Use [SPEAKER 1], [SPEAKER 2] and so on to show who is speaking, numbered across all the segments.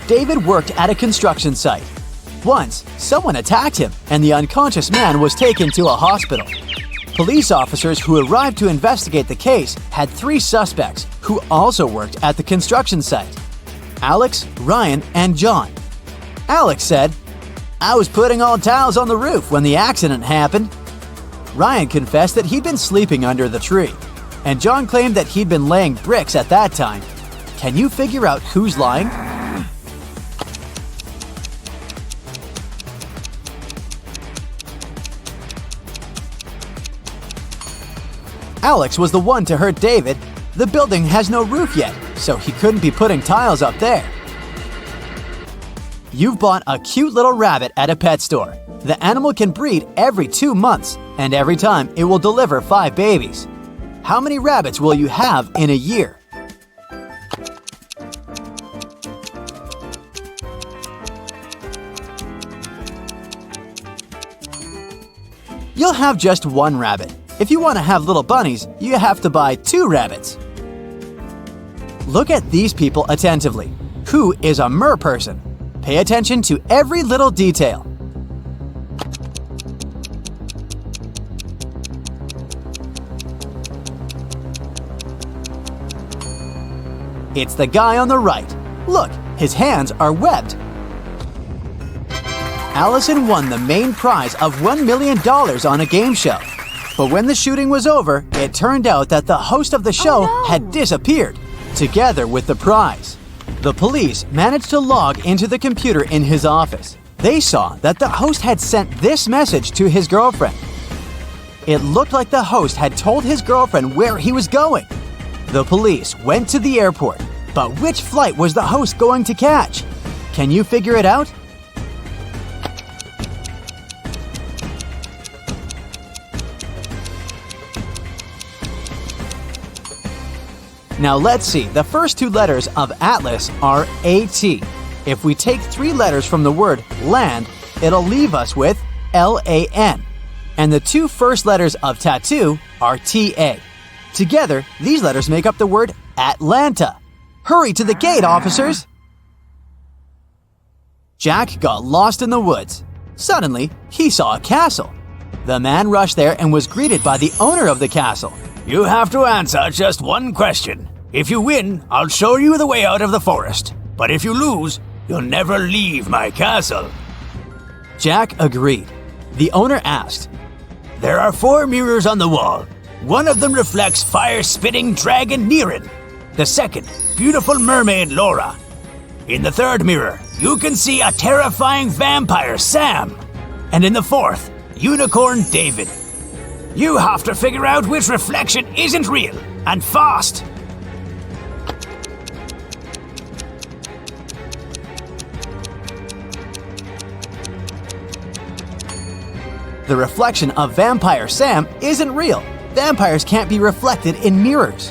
[SPEAKER 1] David worked at a construction site. Once, someone attacked him, and the unconscious man was taken to a hospital. Police officers who arrived to investigate the case had 3 suspects who also worked at the construction site: Alex, Ryan, and John. Alex said, "I was putting all tiles on the roof when the accident happened." Ryan confessed that he'd been sleeping under the tree, and John claimed that he'd been laying bricks at that time. Can you figure out who's lying? Alex was the one to hurt David. The building has no roof yet, so he couldn't be putting tiles up there. You've bought a cute little rabbit at a pet store. The animal can breed every 2 months, and every time it will deliver 5 babies. How many rabbits will you have in a year? You'll have just 1 rabbit. If you want to have little bunnies, you have to buy 2 rabbits. Look at these people attentively. Who is a mer person? Pay attention to every little detail. It's the guy on the right. Look, his hands are webbed. Allison won the main prize of $1 million on a game show. But when the shooting was over, it turned out that the host of the show had disappeared, together with the prize. The police managed to log into the computer in his office. They saw that the host had sent this message to his girlfriend. It looked like the host had told his girlfriend where he was going. The police went to the airport, but which flight was the host going to catch? Can you figure it out? Now let's see, the first 2 letters of Atlas are A-T. If we take 3 letters from the word land, it'll leave us with L-A-N. And the 2 first letters of tattoo are T-A. Together, these letters make up the word Atlanta. Hurry to the gate, officers! Jack got lost in the woods. Suddenly, he saw a castle. The man rushed there and was greeted by the owner of the castle.
[SPEAKER 2] You have to answer just 1 question. If you win, I'll show you the way out of the forest. But if you lose, you'll never leave my castle.
[SPEAKER 1] Jack agreed. The owner asked,
[SPEAKER 2] There are 4 mirrors on the wall. One of them reflects fire-spitting dragon Niren. The second, beautiful mermaid Laura. In the 3rd mirror, you can see a terrifying vampire Sam. And in the 4th, unicorn David. You have to figure out which reflection isn't real, and fast!
[SPEAKER 1] The reflection of vampire Sam isn't real. Vampires can't be reflected in mirrors.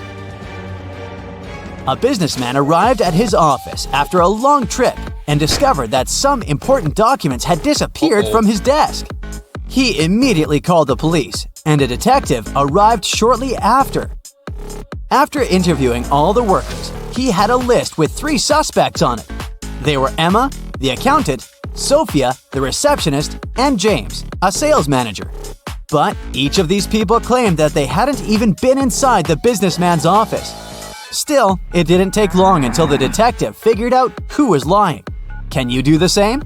[SPEAKER 1] A businessman arrived at his office after a long trip and discovered that some important documents had disappeared from his desk. He immediately called the police, and a detective arrived shortly after. After interviewing all the workers, he had a list with 3 suspects on it. They were Emma, the accountant, Sophia, the receptionist, and James, a sales manager. But each of these people claimed that they hadn't even been inside the businessman's office. Still, it didn't take long until the detective figured out who was lying. Can you do the same?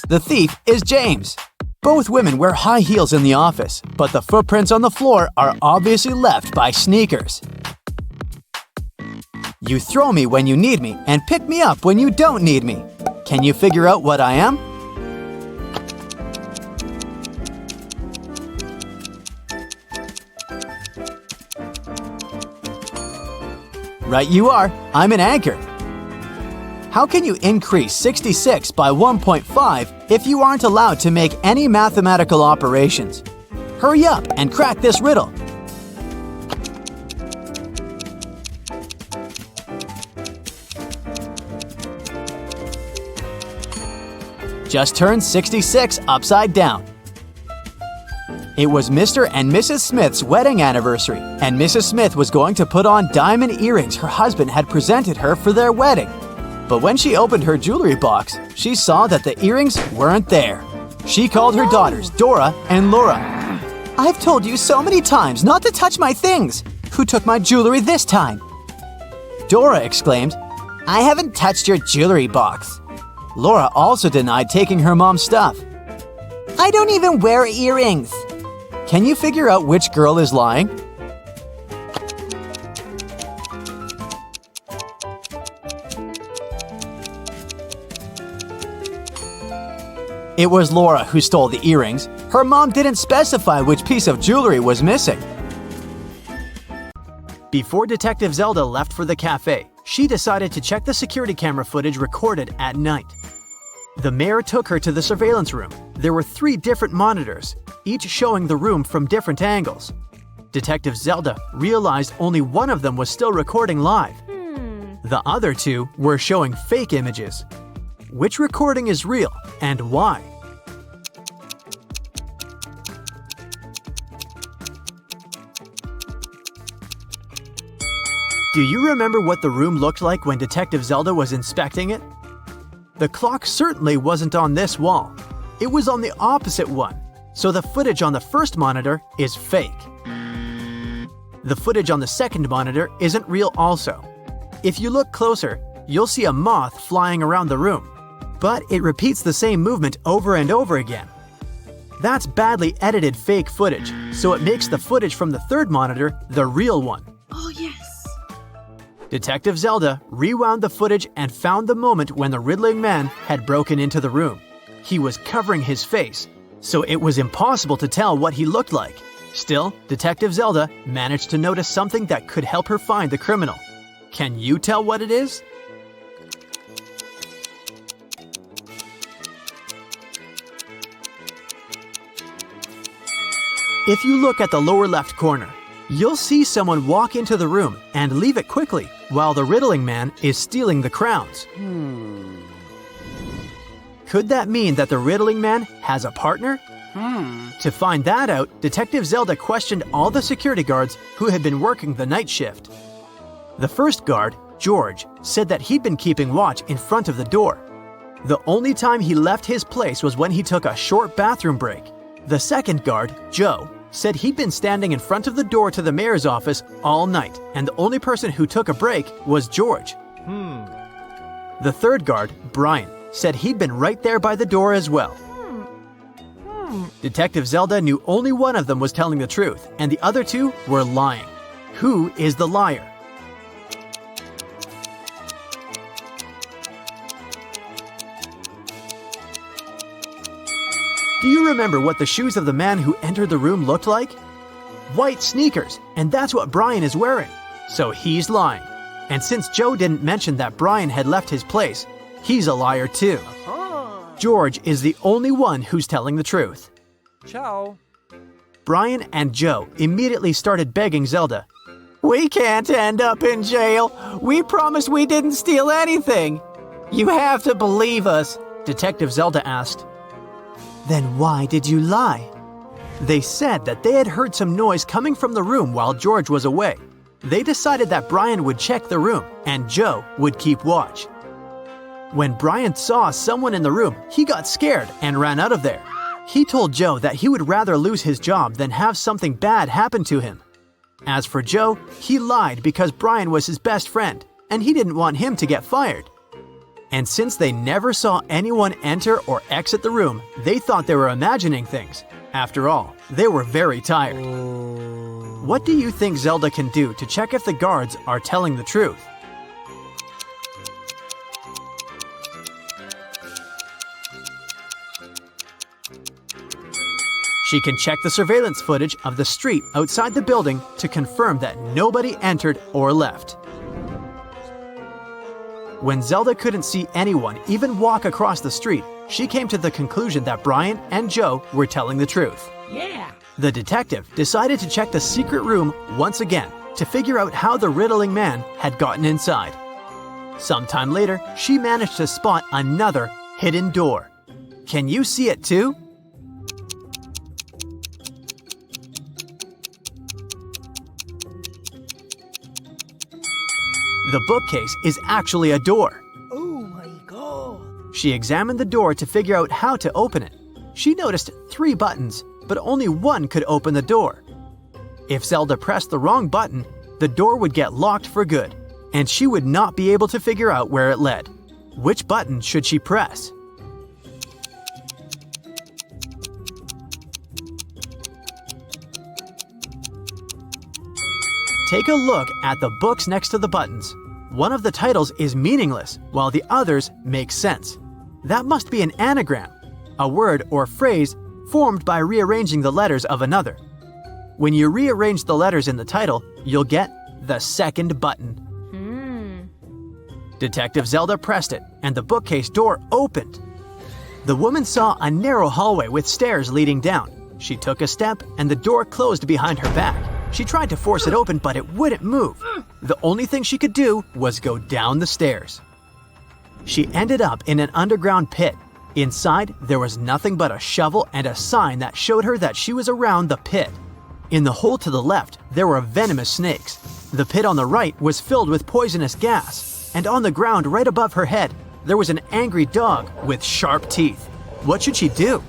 [SPEAKER 1] The thief is James. Both women wear high heels in the office, but the footprints on the floor are obviously left by sneakers. You throw me when you need me and pick me up when you don't need me. Can you figure out what I am? Right you are. I'm an anchor. How can you increase 66 by 1.5 if you aren't allowed to make any mathematical operations? Hurry up and crack this riddle. Just turn 66 upside down. It was Mr. and Mrs. Smith's wedding anniversary, and Mrs. Smith was going to put on diamond earrings her husband had presented her for their wedding. But when she opened her jewelry box, she saw that the earrings weren't there. She called her daughters, Dora and Laura. "I've told you so many times not to touch my things. Who took my jewelry this time?" Dora exclaimed, "I haven't touched your jewelry box." Laura also denied taking her mom's stuff. "I don't even wear earrings." Can you figure out which girl is lying? It was Laura who stole the earrings. Her mom didn't specify which piece of jewelry was missing. Before Detective Zelda left for the cafe, she decided to check the security camera footage recorded at night. The mayor took her to the surveillance room. There were 3 different monitors, each showing the room from different angles. Detective Zelda realized only one of them was still recording live. The other 2 were showing fake images. Which recording is real and why? Do you remember what the room looked like when Detective Zelda was inspecting it? The clock certainly wasn't on this wall. It was on the opposite one, so the footage on the first monitor is fake. The footage on the second monitor isn't real also. If you look closer, you'll see a moth flying around the room, but it repeats the same movement over and over again. That's badly edited fake footage, so it makes the footage from the third monitor the real one.
[SPEAKER 3] Oh, yes.
[SPEAKER 1] Detective Zelda rewound the footage and found the moment when the riddling man had broken into the room. He was covering his face, so it was impossible to tell what he looked like. Still, Detective Zelda managed to notice something that could help her find the criminal. Can you tell what it is? If you look at the lower left corner, you'll see someone walk into the room and leave it quickly while the riddling man is stealing the crowns. Could that mean that the riddling man has a partner? To find that out, Detective Zelda questioned all the security guards who had been working the night shift. The first guard, George, said that he'd been keeping watch in front of the door. The only time he left his place was when he took a short bathroom break. The second guard, Joe, said he'd been standing in front of the door to the mayor's office all night, and the only person who took a break was George. The third guard, Brian, said he'd been right there by the door as well. Detective Zelda knew only one of them was telling the truth, and the other 2 were lying. Who is the liar? Do you remember what the shoes of the man who entered the room looked like? White sneakers, and that's what Brian is wearing. So he's lying. And since Joe didn't mention that Brian had left his place, he's a liar too. George is the only one who's telling the truth.
[SPEAKER 4] Ciao.
[SPEAKER 1] Brian and Joe immediately started begging Zelda. "We can't end up in jail. We promised we didn't steal anything." "You have to believe us," Detective Zelda asked. "Then why did you lie?" They said that they had heard some noise coming from the room while George was away. They decided that Brian would check the room and Joe would keep watch. When Brian saw someone in the room, he got scared and ran out of there. He told Joe that he would rather lose his job than have something bad happen to him. As for Joe, he lied because Brian was his best friend and he didn't want him to get fired. And since they never saw anyone enter or exit the room, they thought they were imagining things. After all, they were very tired. What do you think Zelda can do to check if the guards are telling the truth? She can check the surveillance footage of the street outside the building to confirm that nobody entered or left. When Zelda couldn't see anyone even walk across the street, she came to the conclusion that Brian and Joe were telling the truth.
[SPEAKER 3] Yeah.
[SPEAKER 1] The detective decided to check the secret room once again to figure out how the riddling man had gotten inside. Sometime later, she managed to spot another hidden door. Can you see it too? The bookcase is actually a door.
[SPEAKER 3] Oh my god.
[SPEAKER 1] She examined the door to figure out how to open it. She noticed 3 buttons, but only one could open the door. If Zelda pressed the wrong button, the door would get locked for good, and she would not be able to figure out where it led. Which button should she press? Take a look at the books next to the buttons. One of the titles is meaningless, while the others make sense. That must be an anagram, a word or phrase formed by rearranging the letters of another. When you rearrange the letters in the title, you'll get the second button. Detective Zelda pressed it, and the bookcase door opened. The woman saw a narrow hallway with stairs leading down. She took a step, and the door closed behind her back. She tried to force it open, but it wouldn't move. The only thing she could do was go down the stairs. She ended up in an underground pit. Inside, there was nothing but a shovel and a sign that showed her that she was around the pit. In the hole to the left, there were venomous snakes. The pit on the right was filled with poisonous gas. And on the ground right above her head, there was an angry dog with sharp teeth. What should she do?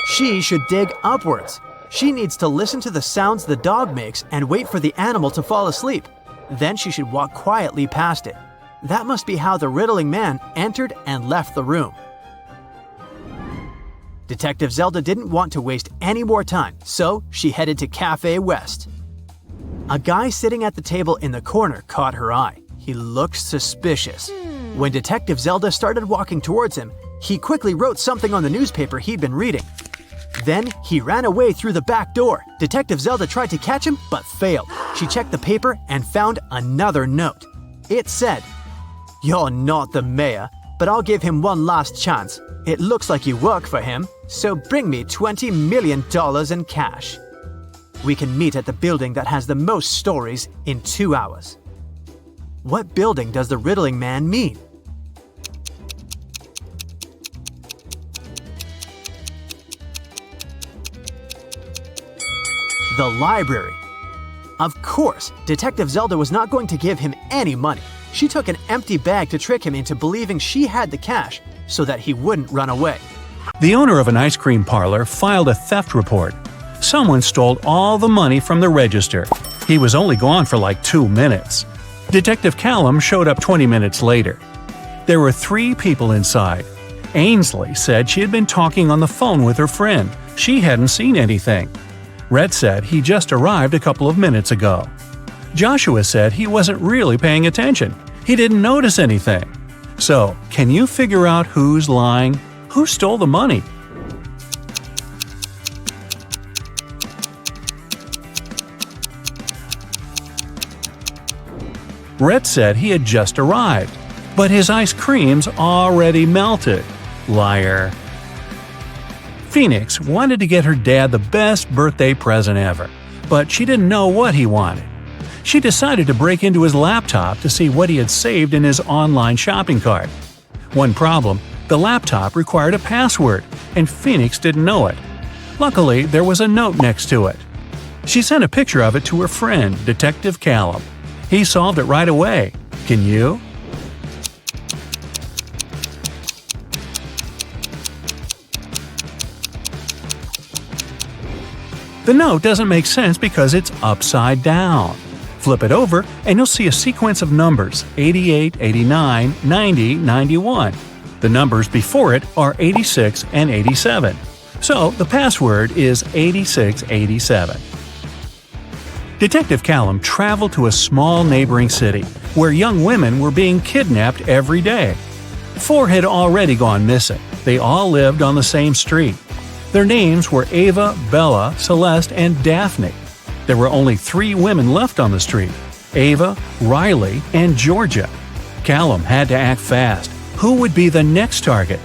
[SPEAKER 1] She should dig upwards. She needs to listen to the sounds the dog makes and wait for the animal to fall asleep. Then she should walk quietly past it. That must be how the riddling man entered and left the room. Detective Zelda didn't want to waste any more time, so she headed to Cafe West. A guy sitting at the table in the corner caught her eye. He looked suspicious. When Detective Zelda started walking towards him, he quickly wrote something on the newspaper he'd been reading. Then he ran away through the back door. Detective Zelda tried to catch him, but failed. She checked the paper and found another note. It said, "You're not the mayor, but I'll give him one last chance. It looks like you work for him, so bring me $20 million in cash. We can meet at the building that has the most stories in 2 hours." What building does the riddling man mean? The library. Of course, Detective Zelda was not going to give him any money. She took an empty bag to trick him into believing she had the cash so that he wouldn't run away.
[SPEAKER 4] The owner of an ice cream parlor filed a theft report. Someone stole all the money from the register. He was only gone for like 2 minutes. Detective Callum showed up 20 minutes later. There were 3 people inside. Ainsley said she had been talking on the phone with her friend. She hadn't seen anything. Red said he just arrived a couple of minutes ago. Joshua said he wasn't really paying attention. He didn't notice anything. So, can you figure out who's lying? Who stole the money? Red said he had just arrived, but his ice cream's already melted. Liar. Phoenix wanted to get her dad the best birthday present ever, but she didn't know what he wanted. She decided to break into his laptop to see what he had saved in his online shopping cart. One problem, the laptop required a password, and Phoenix didn't know it. Luckily, there was a note next to it. She sent a picture of it to her friend, Detective Callum. He solved it right away. Can you? The note doesn't make sense because it's upside down. Flip it over and you'll see a sequence of numbers 88, 89, 90, 91. The numbers before it are 86 and 87. So the password is 8687. Detective Callum traveled to a small neighboring city where young women were being kidnapped every day. 4 had already gone missing. They all lived on the same street. Their names were Ava, Bella, Celeste, and Daphne. There were only 3 women left on the street: Ava, Riley, and Georgia. Callum had to act fast. Who would be the next target?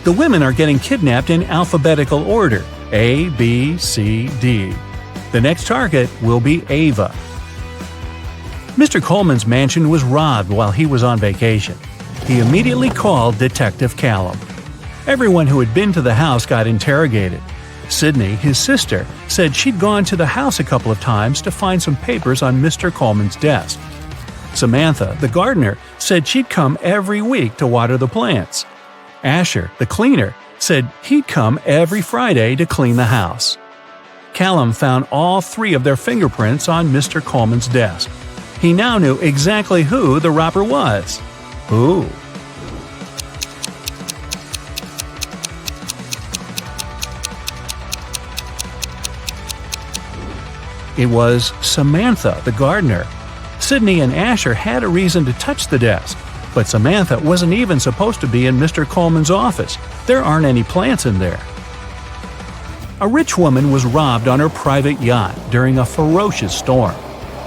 [SPEAKER 4] The women are getting kidnapped in alphabetical order: A, B, C, D. The next target will be Ava. Mr. Coleman's mansion was robbed while he was on vacation. He immediately called Detective Callum. Everyone who had been to the house got interrogated. Sydney, his sister, said she'd gone to the house a couple of times to find some papers on Mr. Coleman's desk. Samantha, the gardener, said she'd come every week to water the plants. Asher, the cleaner, said he'd come every Friday to clean the house. Callum found all 3 of their fingerprints on Mr. Coleman's desk. He now knew exactly who the robber was. Who? It was Samantha, the gardener. Sydney and Asher had a reason to touch the desk, but Samantha wasn't even supposed to be in Mr. Coleman's office. There aren't any plants in there. A rich woman was robbed on her private yacht during a ferocious storm.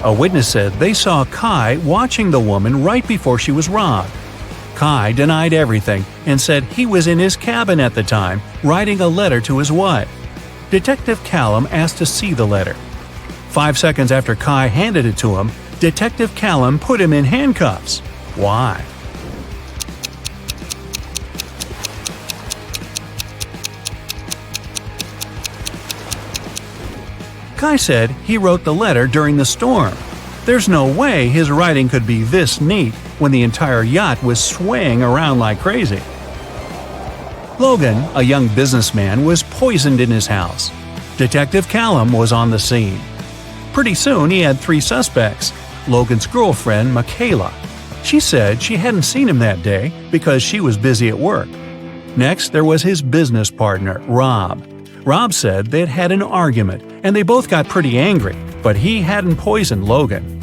[SPEAKER 4] A witness said they saw Kai watching the woman right before she was robbed. Kai denied everything and said he was in his cabin at the time, writing a letter to his wife. Detective Callum asked to see the letter. 5 seconds after Kai handed it to him, Detective Callum put him in handcuffs. Why? Kai said he wrote the letter during the storm. There's no way his writing could be this neat when the entire yacht was swaying around like crazy. Logan, a young businessman, was poisoned in his house. Detective Callum was on the scene. Pretty soon he had 3 suspects. Logan's girlfriend, Michaela. She said she hadn't seen him that day because she was busy at work. Next, there was his business partner, Rob. Rob said they'd had an argument and they both got pretty angry, but he hadn't poisoned Logan.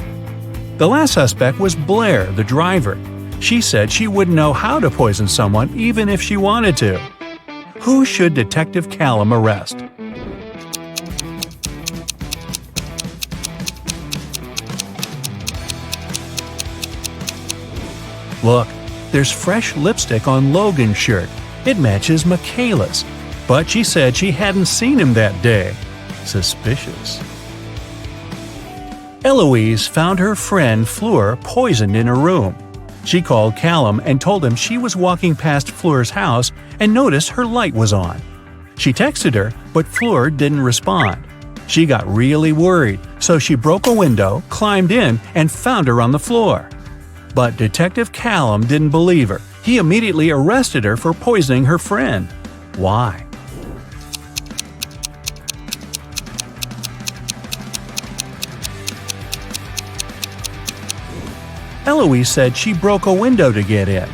[SPEAKER 4] The last suspect was Blair, the driver. She said she wouldn't know how to poison someone even if she wanted to. Who should Detective Callum arrest? Look, there's fresh lipstick on Logan's shirt. It matches Michaela's. But she said she hadn't seen him that day. Suspicious. Eloise found her friend Fleur poisoned in her room. She called Callum and told him she was walking past Fleur's house and noticed her light was on. She texted her, but Fleur didn't respond. She got really worried, so she broke a window, climbed in, and found her on the floor. But Detective Callum didn't believe her. He immediately arrested her for poisoning her friend. Why? Eloise said she broke a window to get in.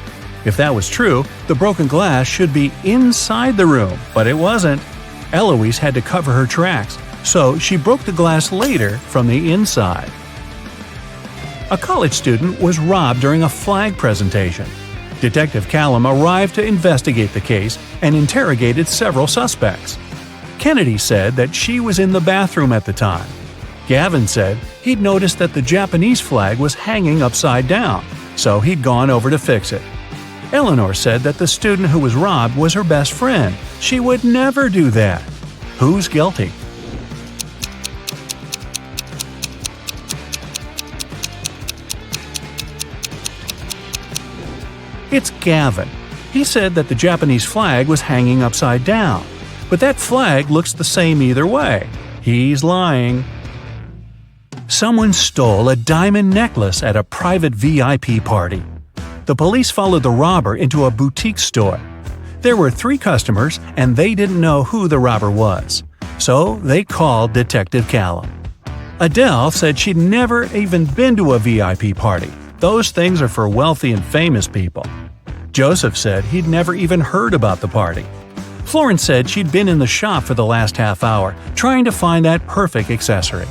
[SPEAKER 4] If that was true, the broken glass should be inside the room, but it wasn't. Eloise had to cover her tracks, so she broke the glass later from the inside. A college student was robbed during a flag presentation. Detective Callum arrived to investigate the case and interrogated several suspects. Kennedy said that she was in the bathroom at the time. Gavin said he'd noticed that the Japanese flag was hanging upside down, so he'd gone over to fix it. Eleanor said that the student who was robbed was her best friend. She would never do that. Who's guilty? It's Gavin. He said that the Japanese flag was hanging upside down, but that flag looks the same either way. He's lying. Someone stole a diamond necklace at a private VIP party. The police followed the robber into a boutique store. There were 3 customers and they didn't know who the robber was, so they called Detective Callum. Adele said she'd never even been to a VIP party. Those things are for wealthy and famous people. Joseph said he'd never even heard about the party. Florence said she'd been in the shop for the last half hour, trying to find that perfect accessory.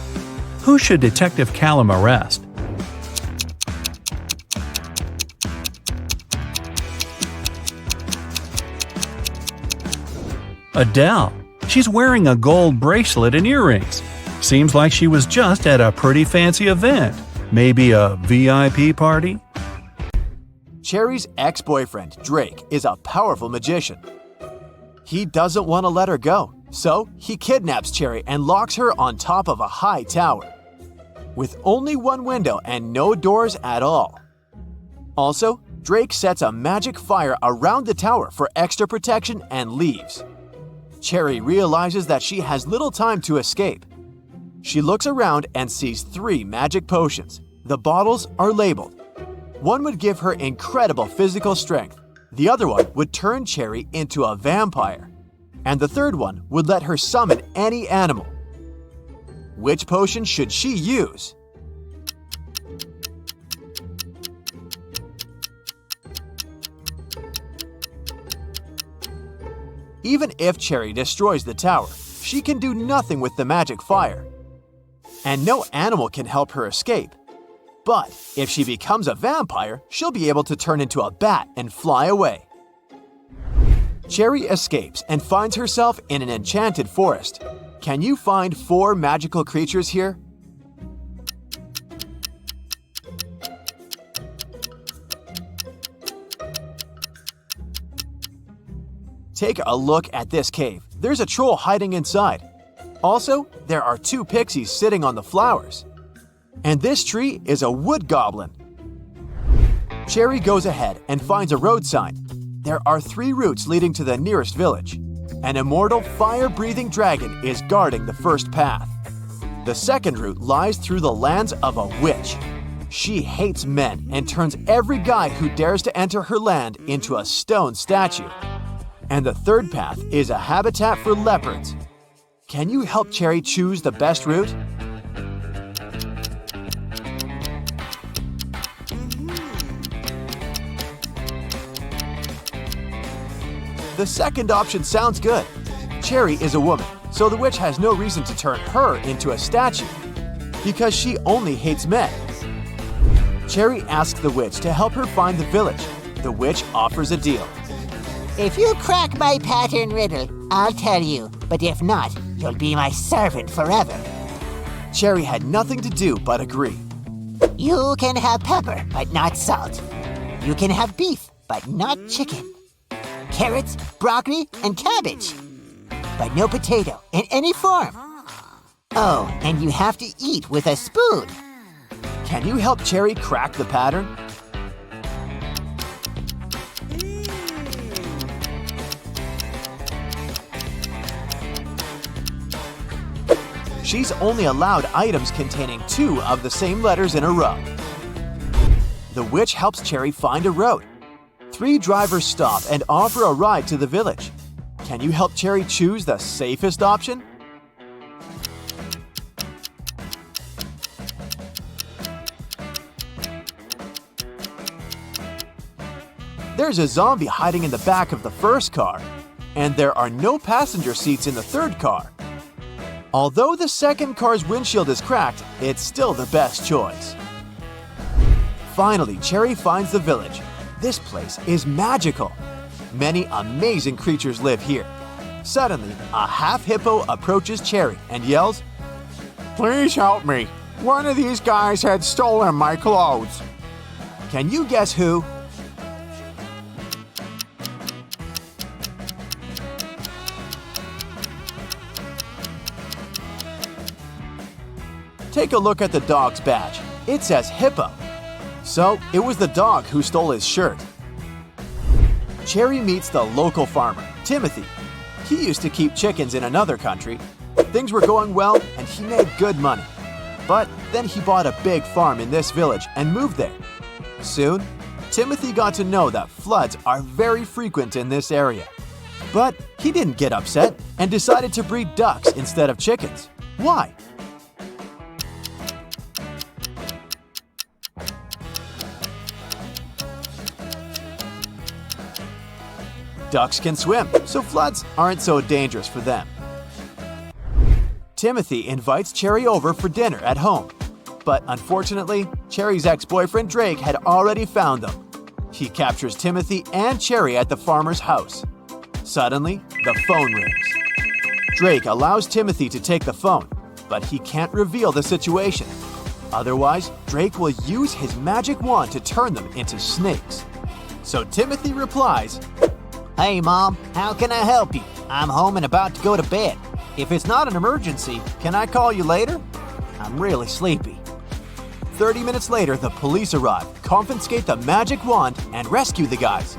[SPEAKER 4] Who should Detective Callum arrest? Adele. She's wearing a gold bracelet and earrings. Seems like she was just at a pretty fancy event. Maybe a VIP party?
[SPEAKER 1] Cherry's ex-boyfriend, Drake, is a powerful magician. He doesn't want to let her go, so he kidnaps Cherry and locks her on top of a high tower. with only one window and no doors at all. Also, Drake sets a magic fire around the tower for extra protection and leaves. Cherry realizes that she has little time to escape. She looks around and sees 3 magic potions. The bottles are labeled. One would give her incredible physical strength. The other one would turn Cherry into a vampire. And the third one would let her summon any animal. Which potion should she use? Even if Cherry destroys the tower, she can do nothing with the magic fire. And no animal can help her escape. But if she becomes a vampire, she'll be able to turn into a bat and fly away. Cherry escapes and finds herself in an enchanted forest. Can you find 4 magical creatures here? Take a look at this cave. There's a troll hiding inside. Also, there are 2 pixies sitting on the flowers. And this tree is a wood goblin. Cherry goes ahead and finds a road sign. There are 3 routes leading to the nearest village. An immortal fire-breathing dragon is guarding the first path. The second route lies through the lands of a witch. She hates men and turns every guy who dares to enter her land into a stone statue. And the third path is a habitat for leopards. Can you help Cherry choose the best route? The second option sounds good. Cherry is a woman, so the witch has no reason to turn her into a statue, because she only hates men. Cherry asks the witch to help her find the village. The witch offers a deal.
[SPEAKER 3] If you crack my pattern riddle, I'll tell you. But if not, you'll be my servant forever.
[SPEAKER 1] Cherry had nothing to do but agree.
[SPEAKER 3] You can have pepper, but not salt. You can have beef, but not chicken. Carrots, broccoli, and cabbage. But no potato in any form. Oh, and you have to eat with a spoon.
[SPEAKER 1] Can you help Cherry crack the pattern? She's only allowed items containing 2 of the same letters in a row. The witch helps Cherry find a road. 3 drivers stop and offer a ride to the village. Can you help Cherry choose the safest option? There's a zombie hiding in the back of the first car, and there are no passenger seats in the third car. Although the second car's windshield is cracked, it's still the best choice. Finally, Cherry finds the village. This place is magical. Many amazing creatures live here. Suddenly, a half hippo approaches Cherry and yells,
[SPEAKER 5] "Please help me. One of these guys had stolen my clothes."
[SPEAKER 1] Can you guess who? Take a look at the dog's badge. It says hippo. So, it was the dog who stole his shirt. Cherry meets the local farmer, Timothy. He used to keep chickens in another country. Things were going well and he made good money. But then he bought a big farm in this village and moved there. Soon, Timothy got to know that floods are very frequent in this area. But he didn't get upset and decided to breed ducks instead of chickens. Why? Ducks can swim, so floods aren't so dangerous for them. Timothy invites Cherry over for dinner at home. But unfortunately, Cherry's ex-boyfriend Drake had already found them. He captures Timothy and Cherry at the farmer's house. Suddenly, the phone rings. Drake allows Timothy to take the phone, but he can't reveal the situation. Otherwise, Drake will use his magic wand to turn them into snakes. So Timothy replies,
[SPEAKER 3] Hey, Mom, how can I help you? I'm home and about to go to bed. If it's not an emergency, can I call you later? I'm really sleepy.
[SPEAKER 1] 30 minutes later, the police arrive, confiscate the magic wand, and rescue the guys.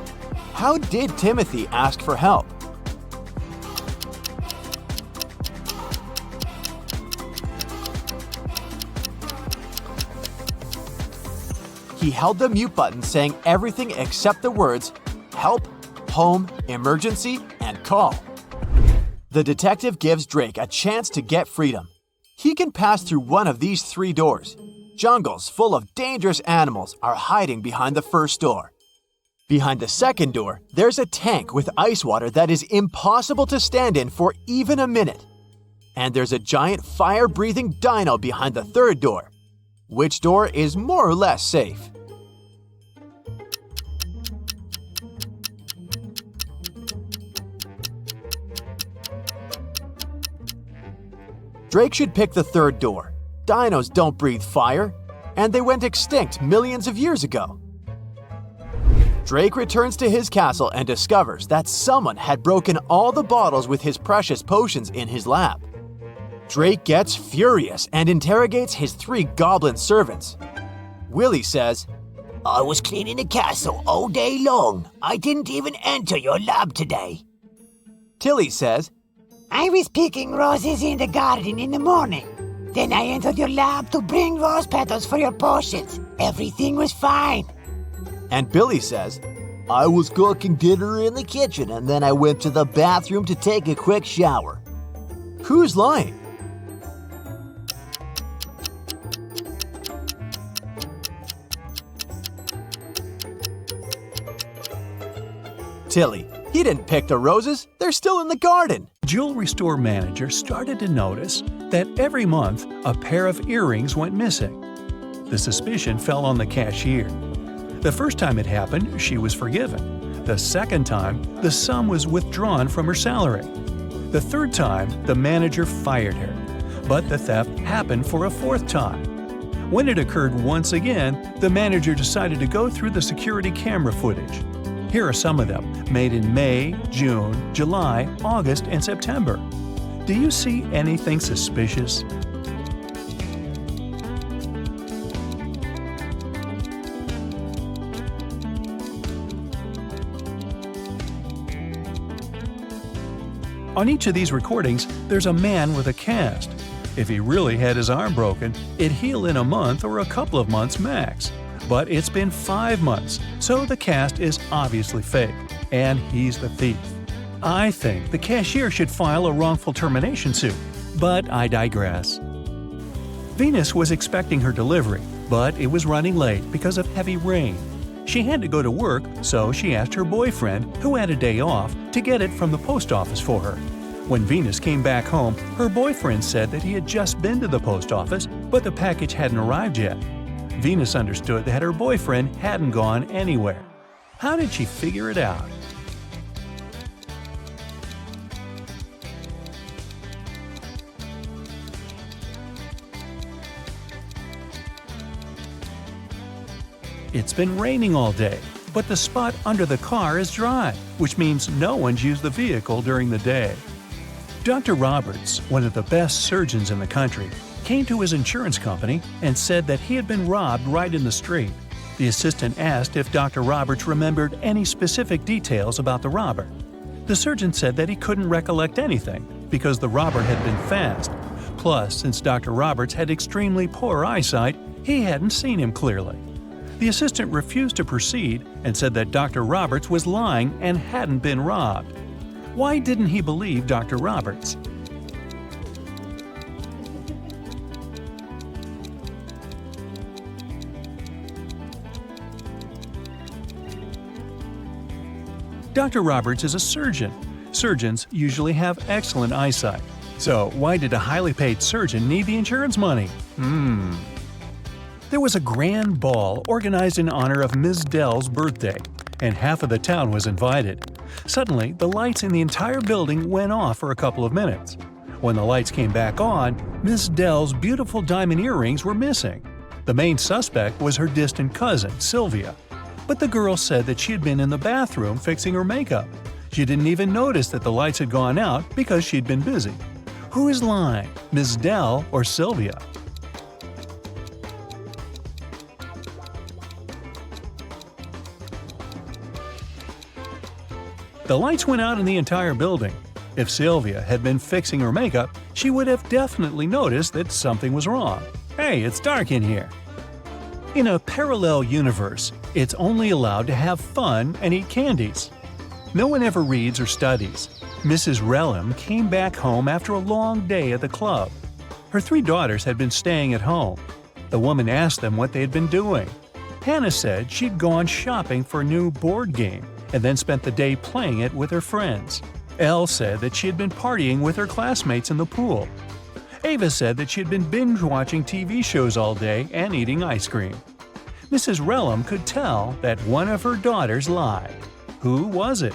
[SPEAKER 1] How did Timothy ask for help? He held the mute button, saying everything except the words help, home, emergency, and call. The detective gives Drake a chance to get freedom. He can pass through one of these 3 doors. Jungles full of dangerous animals are hiding behind the first door. Behind the second door, there's a tank with ice water that is impossible to stand in for even a minute. And there's a giant fire-breathing dino behind the third door. Which door is more or less safe? Drake should pick the third door. Dinos don't breathe fire, and they went extinct millions of years ago. Drake returns to his castle and discovers that someone had broken all the bottles with his precious potions in his lab. Drake gets furious and interrogates his 3 goblin servants. Willie says,
[SPEAKER 3] I was cleaning the castle all day long. I didn't even enter your lab today.
[SPEAKER 1] Tilly says,
[SPEAKER 3] I was picking roses in the garden in the morning. Then I entered your lab to bring rose petals for your potions. Everything was fine.
[SPEAKER 1] And Billy says,
[SPEAKER 6] I was cooking dinner in the kitchen and then I went to the bathroom to take a quick shower.
[SPEAKER 1] who's lying? Tilly, he didn't pick the roses. They're still in the garden.
[SPEAKER 4] Jewelry store manager started to notice that every month a pair of earrings went missing. The suspicion fell on the cashier. The first time it happened, she was forgiven. The second time, the sum was withdrawn from her salary. The third time, the manager fired her. But the theft happened for a fourth time. When it occurred once again, the manager decided to go through the security camera footage. Here are some of them, made in May, June, July, August, and September. Do you see anything suspicious? On each of these recordings, there's a man with a cast. If he really had his arm broken, it'd heal in a month or a couple of months max. But it's been 5 months, so the cast is obviously fake, and he's the thief. I think the cashier should file a wrongful termination suit, but I digress. Venus was expecting her delivery, but it was running late because of heavy rain. She had to go to work, so she asked her boyfriend, who had a day off, to get it from the post office for her. When Venus came back home, her boyfriend said that he had just been to the post office, but the package hadn't arrived yet. Venus understood that her boyfriend hadn't gone anywhere. How did she figure it out? It's been raining all day, but the spot under the car is dry, which means no one's used the vehicle during the day. Dr. Roberts, one of the best surgeons in the country, came to his insurance company and said that he had been robbed right in the street. The assistant asked if Dr. Roberts remembered any specific details about the robber. The surgeon said that he couldn't recollect anything because the robber had been fast. Plus, since Dr. Roberts had extremely poor eyesight, he hadn't seen him clearly. The assistant refused to proceed and said that Dr. Roberts was lying and hadn't been robbed. Why didn't he believe Dr. Roberts? Dr. Roberts is a surgeon. Surgeons usually have excellent eyesight. So why did a highly paid surgeon need the insurance money? There was a grand ball organized in honor of Ms. Dell's birthday, and half of the town was invited. Suddenly, the lights in the entire building went off for a couple of minutes. When the lights came back on, Ms. Dell's beautiful diamond earrings were missing. The main suspect was her distant cousin, Sylvia. But the girl said that she had been in the bathroom fixing her makeup. She didn't even notice that the lights had gone out because she'd been busy. Who is lying, Ms. Dell or Sylvia? The lights went out in the entire building. If Sylvia had been fixing her makeup, she would have definitely noticed that something was wrong. Hey, it's dark in here. In a parallel universe, it's only allowed to have fun and eat candies. No one ever reads or studies. Mrs. Relham came back home after a long day at the club. Her 3 daughters had been staying at home. The woman asked them what they had been doing. Hannah said she'd gone shopping for a new board game and then spent the day playing it with her friends. Elle said that she had been partying with her classmates in the pool. Ava said that she had been binge-watching TV shows all day and eating ice cream. Mrs. Relham could tell that one of her daughters lied. Who was it?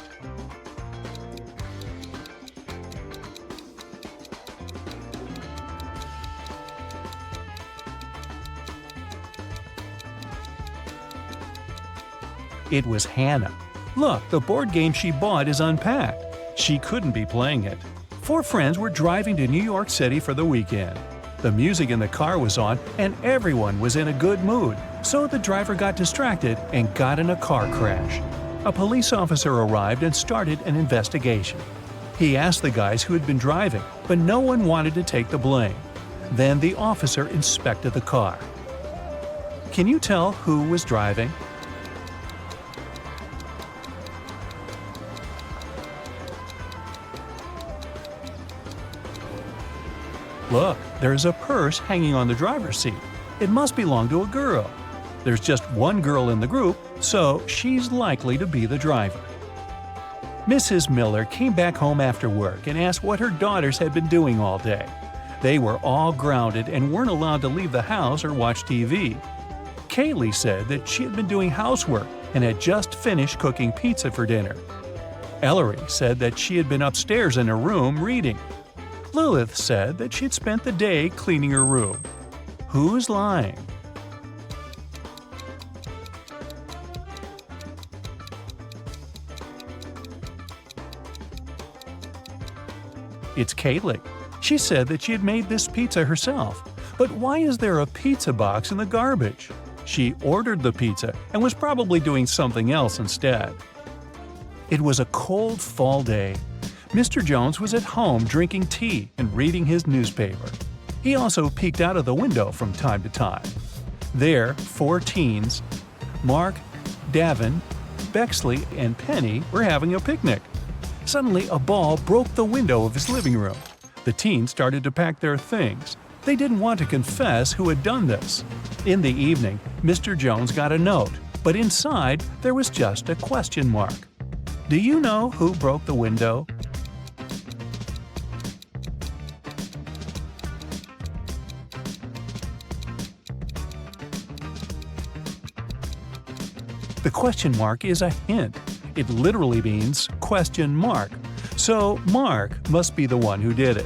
[SPEAKER 4] It was Hannah. Look, the board game she bought is unpacked. She couldn't be playing it. 4 friends were driving to New York City for the weekend. The music in the car was on and everyone was in a good mood, so the driver got distracted and got in a car crash. A police officer arrived and started an investigation. He asked the guys who had been driving, but no one wanted to take the blame. Then the officer inspected the car. Can you tell who was driving? Look, there's a purse hanging on the driver's seat. It must belong to a girl. There's just one girl in the group, so she's likely to be the driver. Mrs. Miller came back home after work and asked what her daughters had been doing all day. They were all grounded and weren't allowed to leave the house or watch TV. Kaylee said that she had been doing housework and had just finished cooking pizza for dinner. Ellery said that she had been upstairs in her room reading. Lilith said that she'd spent the day cleaning her room. Who's lying? It's Kaylee. She said that she had made this pizza herself. But why is there a pizza box in the garbage? She ordered the pizza and was probably doing something else instead. It was a cold fall day. Mr. Jones was at home drinking tea and reading his newspaper. He also peeked out of the window from time to time. There, 4 teens, Mark, Davin, Bexley, and Penny, were having a picnic. Suddenly, a ball broke the window of his living room. The teens started to pack their things. They didn't want to confess who had done this. In the evening, Mr. Jones got a note, but inside there was just a question mark. Do you know who broke the window? The question mark is a hint. It literally means question mark. So Mark must be the one who did it.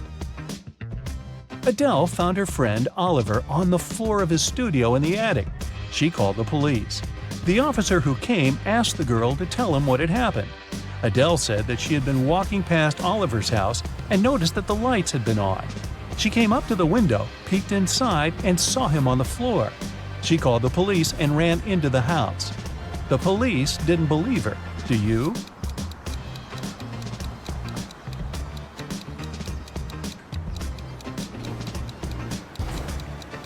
[SPEAKER 4] Adele found her friend Oliver on the floor of his studio in the attic. She called the police. The officer who came asked the girl to tell him what had happened. Adele said that she had been walking past Oliver's house and noticed that the lights had been on. She came up to the window, peeked inside, and saw him on the floor. She called the police and ran into the house. The police didn't believe her. Do you?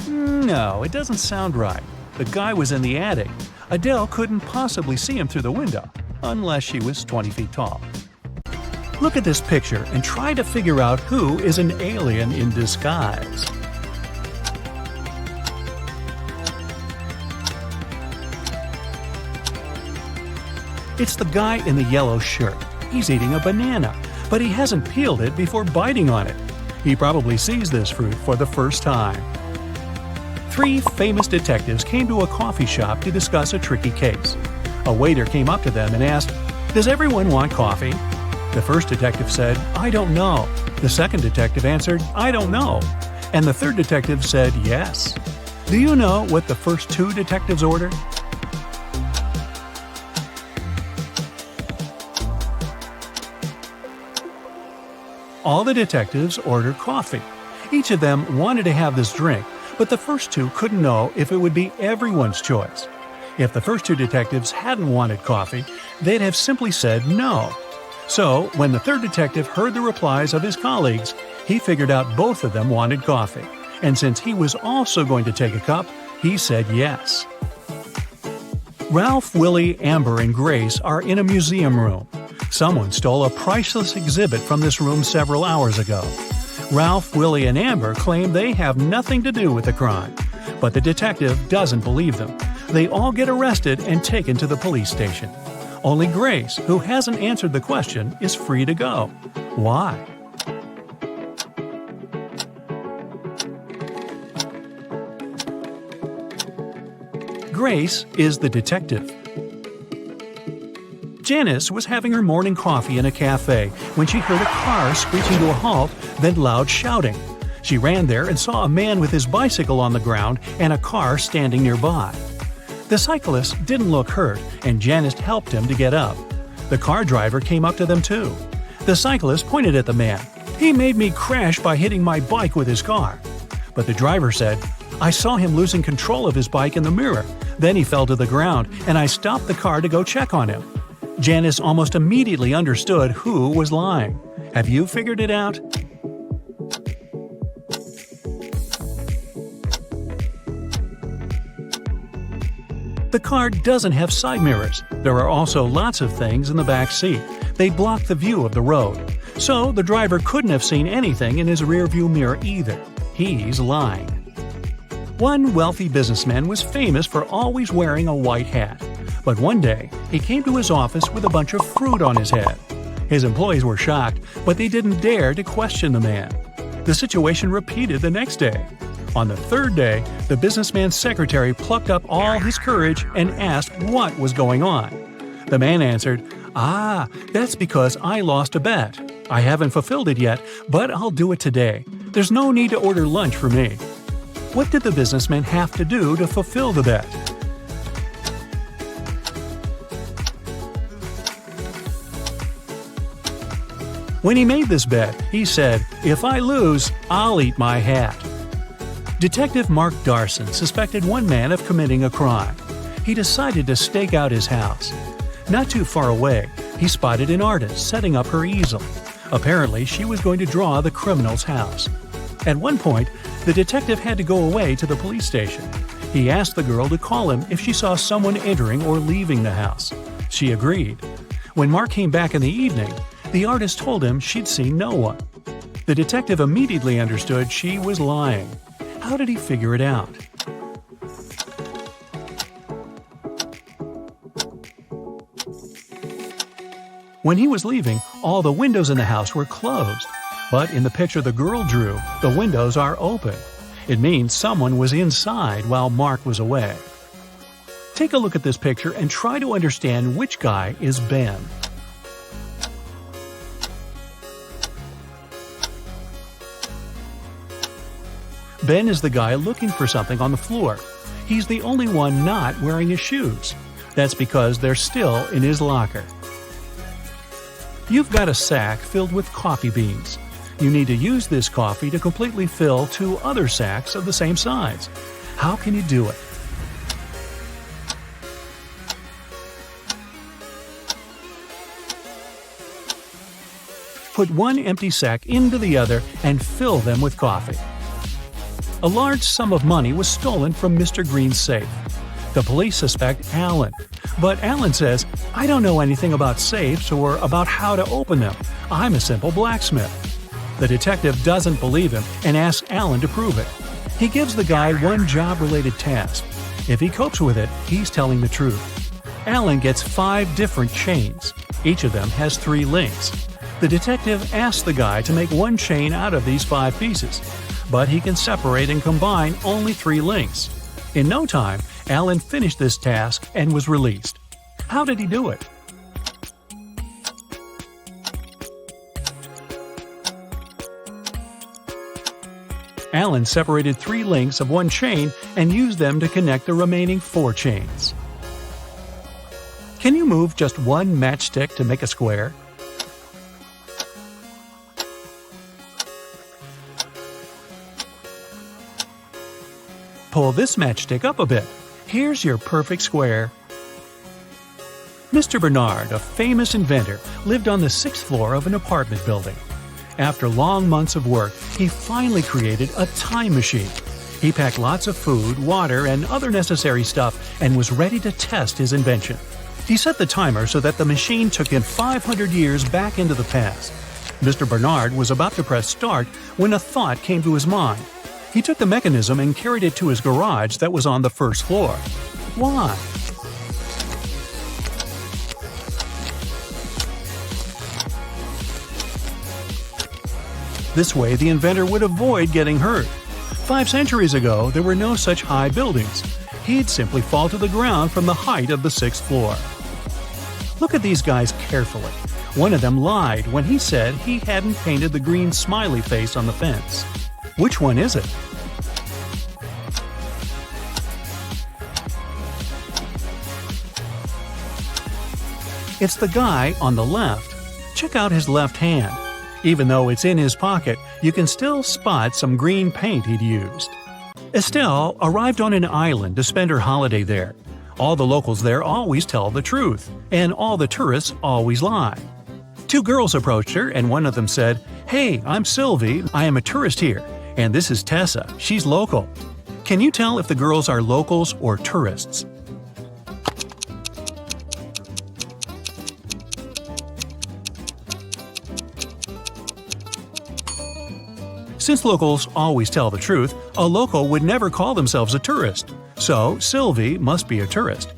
[SPEAKER 4] No, it doesn't sound right. The guy was in the attic. Adele couldn't possibly see him through the window, unless she was 20 feet tall. Look at this picture and try to figure out who is an alien in disguise. It's the guy in the yellow shirt. He's eating a banana, but he hasn't peeled it before biting on it. He probably sees this fruit for the first time. 3 famous detectives came to a coffee shop to discuss a tricky case. A waiter came up to them and asked, "Does everyone want coffee?" The first detective said, "I don't know." The second detective answered, "I don't know." And the third detective said, "Yes." Do you know what the first 2 detectives ordered? All the detectives ordered coffee. Each of them wanted to have this drink, but the first 2 couldn't know if it would be everyone's choice. If the first 2 detectives hadn't wanted coffee, they'd have simply said no. So, when the third detective heard the replies of his colleagues, he figured out both of them wanted coffee. And since he was also going to take a cup, he said yes. Ralph, Willie, Amber, and Grace are in a museum room. Someone stole a priceless exhibit from this room several hours ago. Ralph, Willie, and Amber claim they have nothing to do with the crime, but the detective doesn't believe them. They all get arrested and taken to the police station. Only Grace, who hasn't answered the question, is free to go. Why? Grace is the detective. Janice was having her morning coffee in a cafe when she heard a car screeching to a halt, then loud shouting. She ran there and saw a man with his bicycle on the ground and a car standing nearby. The cyclist didn't look hurt, and Janice helped him to get up. The car driver came up to them too. The cyclist pointed at the man. "He made me crash by hitting my bike with his car." But the driver said, "I saw him losing control of his bike in the mirror. Then he fell to the ground, and I stopped the car to go check on him." Janice almost immediately understood who was lying. Have you figured it out? The car doesn't have side mirrors. There are also lots of things in the back seat. They block the view of the road. So the driver couldn't have seen anything in his rearview mirror either. He's lying. One wealthy businessman was famous for always wearing a white hat. But one day, he came to his office with a bunch of fruit on his head. His employees were shocked, but they didn't dare to question the man. The situation repeated the next day. On the third day, the businessman's secretary plucked up all his courage and asked what was going on. The man answered, "That's because I lost a bet. I haven't fulfilled it yet, but I'll do it today. There's no need to order lunch for me." What did the businessman have to do to fulfill the bet? When he made this bet, he said, "If I lose, I'll eat my hat." Detective Mark Darson suspected one man of committing a crime. He decided to stake out his house. Not too far away, he spotted an artist setting up her easel. Apparently, she was going to draw the criminal's house. At one point, the detective had to go away to the police station. He asked the girl to call him if she saw someone entering or leaving the house. She agreed. When Mark came back in the evening, the artist told him she'd seen no one. The detective immediately understood she was lying. How did he figure it out? When he was leaving, all the windows in the house were closed. But in the picture the girl drew, the windows are open. It means someone was inside while Mark was away. Take a look at this picture and try to understand which guy is Ben. Ben is the guy looking for something on the floor. He's the only one not wearing his shoes. That's because they're still in his locker. You've got a sack filled with coffee beans. You need to use this coffee to completely fill 2 other sacks of the same size. How can you do it? Put one empty sack into the other and fill them with coffee. A large sum of money was stolen from Mr. Green's safe. The police suspect Alan, but Alan says, "I don't know anything about safes or about how to open them. I'm a simple blacksmith." The detective doesn't believe him and asks Alan to prove it. He gives the guy one job-related task. If he copes with it, he's telling the truth. Alan gets 5 different chains. Each of them has 3 links. The detective asks the guy to make one chain out of these 5 pieces, but he can separate and combine only 3 links. In no time, Alan finished this task and was released. How did he do it? Alan separated 3 links of one chain and used them to connect the remaining 4 chains. Can you move just one matchstick to make a square? Pull this matchstick up a bit. Here's your perfect square. Mr. Bernard, a famous inventor, lived on the 6th floor of an apartment building. After long months of work, he finally created a time machine. He packed lots of food, water, and other necessary stuff and was ready to test his invention. He set the timer so that the machine took him 500 years back into the past. Mr. Bernard was about to press start when a thought came to his mind. He took the mechanism and carried it to his garage that was on the 1st floor. Why? This way, the inventor would avoid getting hurt. 5 centuries ago, there were no such high buildings. He'd simply fall to the ground from the height of the 6th floor. Look at these guys carefully. One of them lied when he said he hadn't painted the green smiley face on the fence. Which one is it? It's the guy on the left. Check out his left hand. Even though it's in his pocket, you can still spot some green paint he'd used. Estelle arrived on an island to spend her holiday there. All the locals there always tell the truth, and all the tourists always lie. 2 girls approached her, and one of them said, "Hey, I'm Sylvie, I am a tourist here, and this is Tessa, she's local." Can you tell if the girls are locals or tourists? Since locals always tell the truth, a local would never call themselves a tourist. So, Sylvie must be a tourist.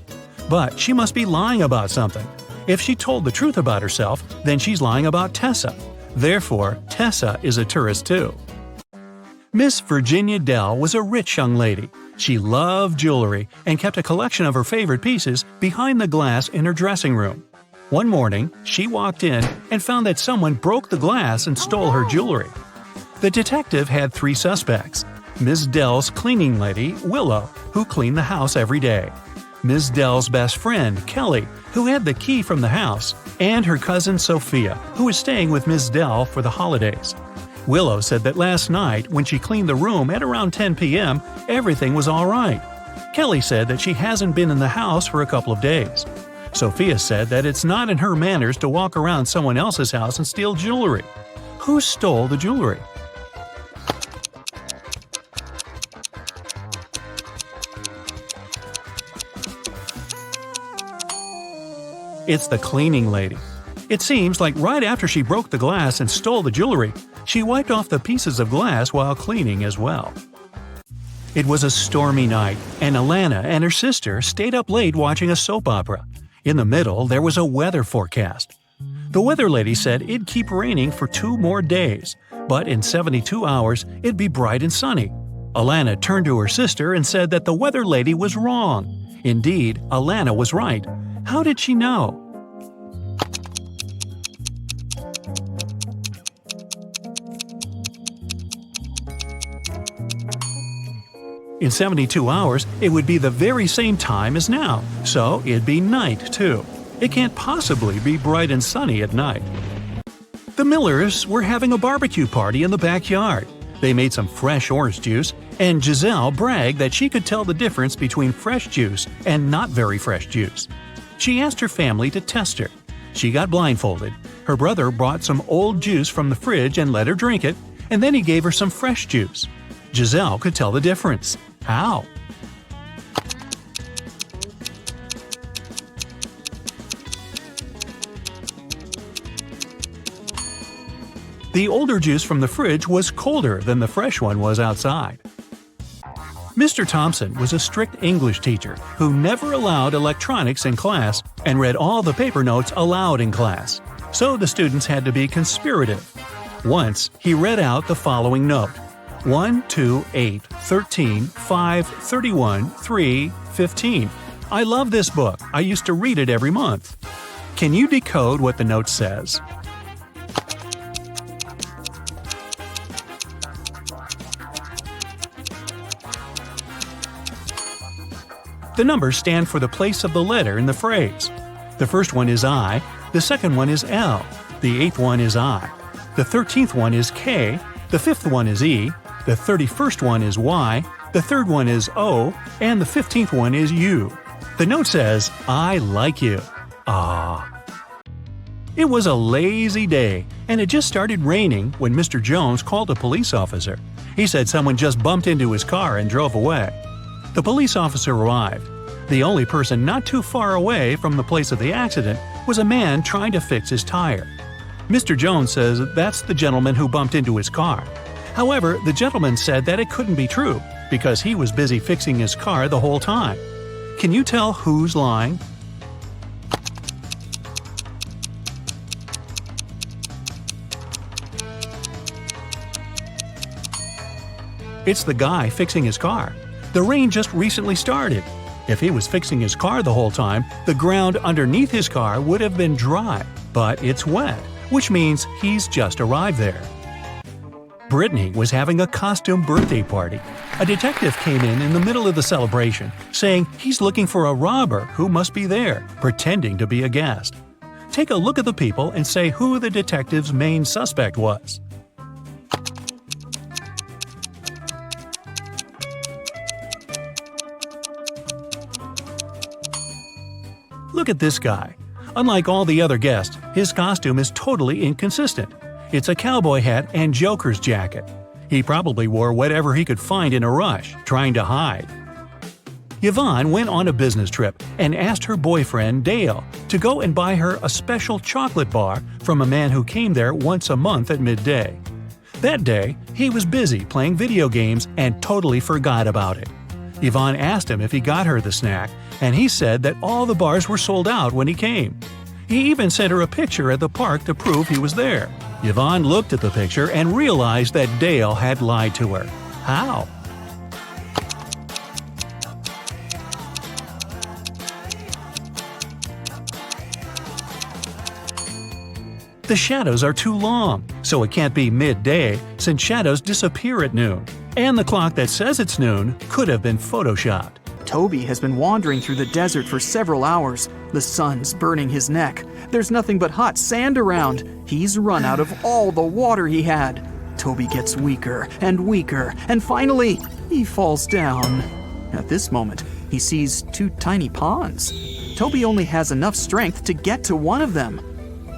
[SPEAKER 4] But she must be lying about something. If she told the truth about herself, then she's lying about Tessa. Therefore, Tessa is a tourist too. Miss Virginia Dell was a rich young lady. She loved jewelry and kept a collection of her favorite pieces behind the glass in her dressing room. One morning, she walked in and found that someone broke the glass and stole her jewelry. The detective had 3 suspects: Ms. Dell's cleaning lady, Willow, who cleaned the house every day; Ms. Dell's best friend, Kelly, who had the key from the house; and her cousin Sophia, who was staying with Ms. Dell for the holidays. Willow said that last night, when she cleaned the room at around 10 p.m., everything was all right. Kelly said that she hasn't been in the house for a couple of days. Sophia said that it's not in her manners to walk around someone else's house and steal jewelry. Who stole the jewelry? It's the cleaning lady. It seems like right after she broke the glass and stole the jewelry, she wiped off the pieces of glass while cleaning as well. It was a stormy night, and Alana and her sister stayed up late watching a soap opera. In the middle, there was a weather forecast. The weather lady said it'd keep raining for 2 more days, but in 72 hours, it'd be bright and sunny. Alana turned to her sister and said that the weather lady was wrong. Indeed, Alana was right. How did she know? In 72 hours, it would be the very same time as now, so it'd be night too. It can't possibly be bright and sunny at night. The Millers were having a barbecue party in the backyard. They made some fresh orange juice, and Giselle bragged that she could tell the difference between fresh juice and not very fresh juice. She asked her family to test her. She got blindfolded. Her brother brought some old juice from the fridge and let her drink it, and then he gave her some fresh juice. Giselle could tell the difference. How? The older juice from the fridge was colder than the fresh one was outside. Mr. Thompson was a strict English teacher who never allowed electronics in class and read all the paper notes aloud in class, so the students had to be conspirative. Once, he read out the following note: 1, 2, 8, 13, 5, 31, 3, 15. I love this book. I used to read it every month. Can you decode what the note says? The numbers stand for the place of the letter in the phrase. The first one is I, the second one is L, the 8th one is I, the 13th one is K, the 5th one is E, the 31st one is Y, the 3rd one is O, and the 15th one is U. The note says, I like you. It was a lazy day, and it just started raining when Mr. Jones called a police officer. He said someone just bumped into his car and drove away. The police officer arrived. The only person not too far away from the place of the accident was a man trying to fix his tire. Mr. Jones says that's the gentleman who bumped into his car. However, the gentleman said that it couldn't be true because he was busy fixing his car the whole time. Can you tell who's lying? It's the guy fixing his car. The rain just recently started. If he was fixing his car the whole time, the ground underneath his car would have been dry, but it's wet, which means he's just arrived there. Brittany was having a costume birthday party. A detective came in the middle of the celebration, saying he's looking for a robber who must be there, pretending to be a guest. Take a look at the people and say who the detective's main suspect was. Look at this guy. Unlike all the other guests, his costume is totally inconsistent. It's a cowboy hat and Joker's jacket. He probably wore whatever he could find in a rush, trying to hide. Yvonne went on a business trip and asked her boyfriend, Dale, to go and buy her a special chocolate bar from a man who came there once a month at midday. That day, he was busy playing video games and totally forgot about it. Yvonne asked him if he got her the snack, and he said that all the bars were sold out when he came. He even sent her a picture at the park to prove he was there. Yvonne looked at the picture and realized that Dale had lied to her. How? The shadows are too long, so it can't be midday since shadows disappear at noon. And the clock that says it's noon could have been photoshopped.
[SPEAKER 7] Toby has been wandering through the desert for several hours. The sun's burning his neck. There's nothing but hot sand around. He's run out of all the water he had. Toby gets weaker, and finally, he falls down. At this moment, he sees two tiny ponds. Toby only has enough strength to get to one of them.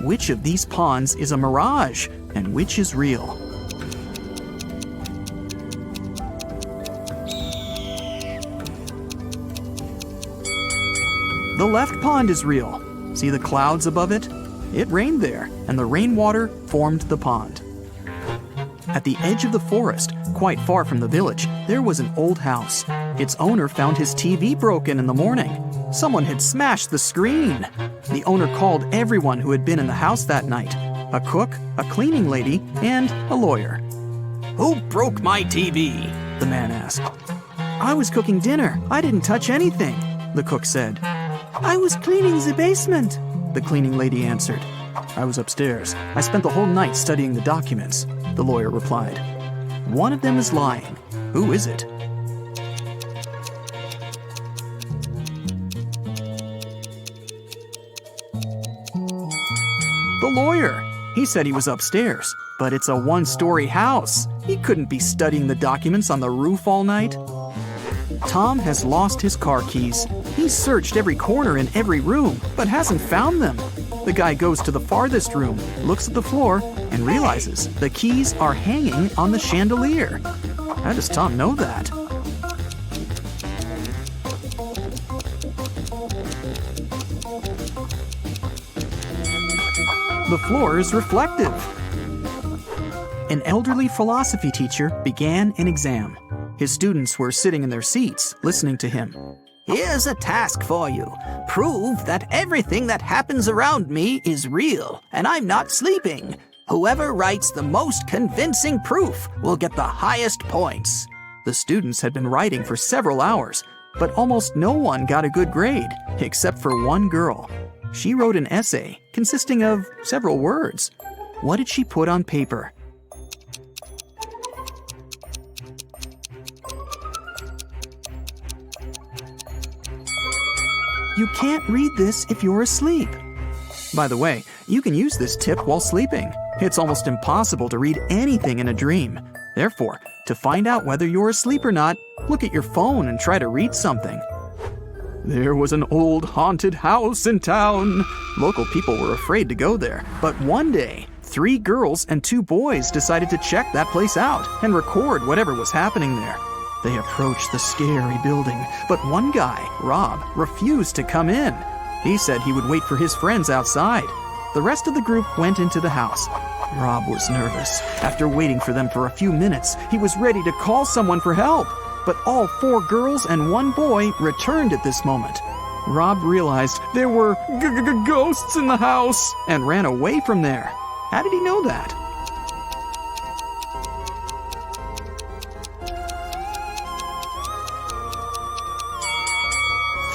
[SPEAKER 7] Which of these ponds is a mirage, and which is real? The left pond is real. See the clouds above it? It rained there, and the rainwater formed the pond. At the edge of the forest, quite far from the village, there was an old house. Its owner found his TV broken in the morning. Someone had smashed the screen. The owner called everyone who had been in the house that night: a cook, a cleaning lady, and a lawyer. "Who broke my TV?" the man asked. "I was cooking dinner. I didn't touch anything," the cook said. "I was cleaning the basement," the cleaning lady answered. "I was upstairs. I spent the whole night studying the documents," the lawyer replied. One of them is lying. Who is it? The lawyer. He said he was upstairs, but it's a one-story house. He couldn't be studying the documents on the roof all night. Tom has lost his car keys. He's searched every corner in every room, but hasn't found them. The guy goes to the farthest room, looks at the floor, and realizes the keys are hanging on the chandelier. How does Tom know that? The floor is reflective. An elderly philosophy teacher began an exam. His students were sitting in their seats, listening to him. "Here's a task for you. Prove that everything that happens around me is real, and I'm not sleeping. Whoever writes the most convincing proof will get the highest points." The students had been writing for several hours, but almost no one got a good grade, except for one girl. She wrote an essay consisting of several words. What did she put on paper? You can't read this if you're asleep. By the way, you can use this tip while sleeping. It's almost impossible to read anything in a dream. Therefore, to find out whether you're asleep or not, look at your phone and try to read something. There was an old haunted house in town. Local people were afraid to go there, but one day, 3 girls and 2 boys decided to check that place out and record whatever was happening there. They approached the scary building, but one guy, Rob, refused to come in. He said he would wait for his friends outside. The rest of the group went into the house. Rob was nervous. After waiting for them for a few minutes, he was ready to call someone for help. But all 4 girls and 1 boy returned at this moment. Rob realized there were ghosts in the house and ran away from there. How did he know that?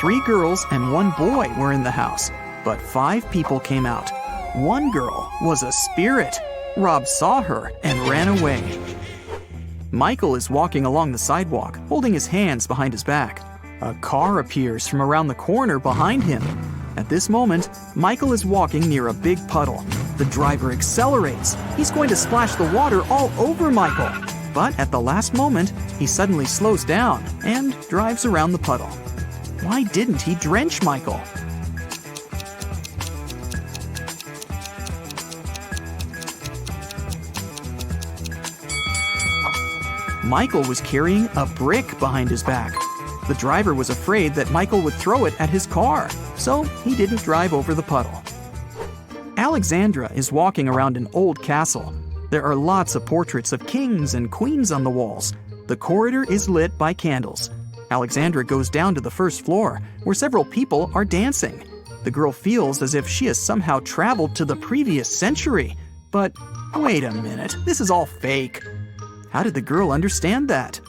[SPEAKER 7] Three girls and 1 boy were in the house, but 5 people came out. 1 girl was a spirit. Rob saw her and ran away. Michael is walking along the sidewalk, holding his hands behind his back. A car appears from around the corner behind him. At this moment, Michael is walking near a big puddle. The driver accelerates. He's going to splash the water all over Michael. But at the last moment, he suddenly slows down and drives around the puddle. Why didn't he drench Michael? Michael was carrying a brick behind his back. The driver was afraid that Michael would throw it at his car, so he didn't drive over the puddle. Alexandra is walking around an old castle. There are lots of portraits of kings and queens on the walls. The corridor is lit by candles. Alexandra goes down to the first floor, where several people are dancing. The girl feels as if she has somehow traveled to the previous century. But wait a minute, this is all fake. How did the girl understand that?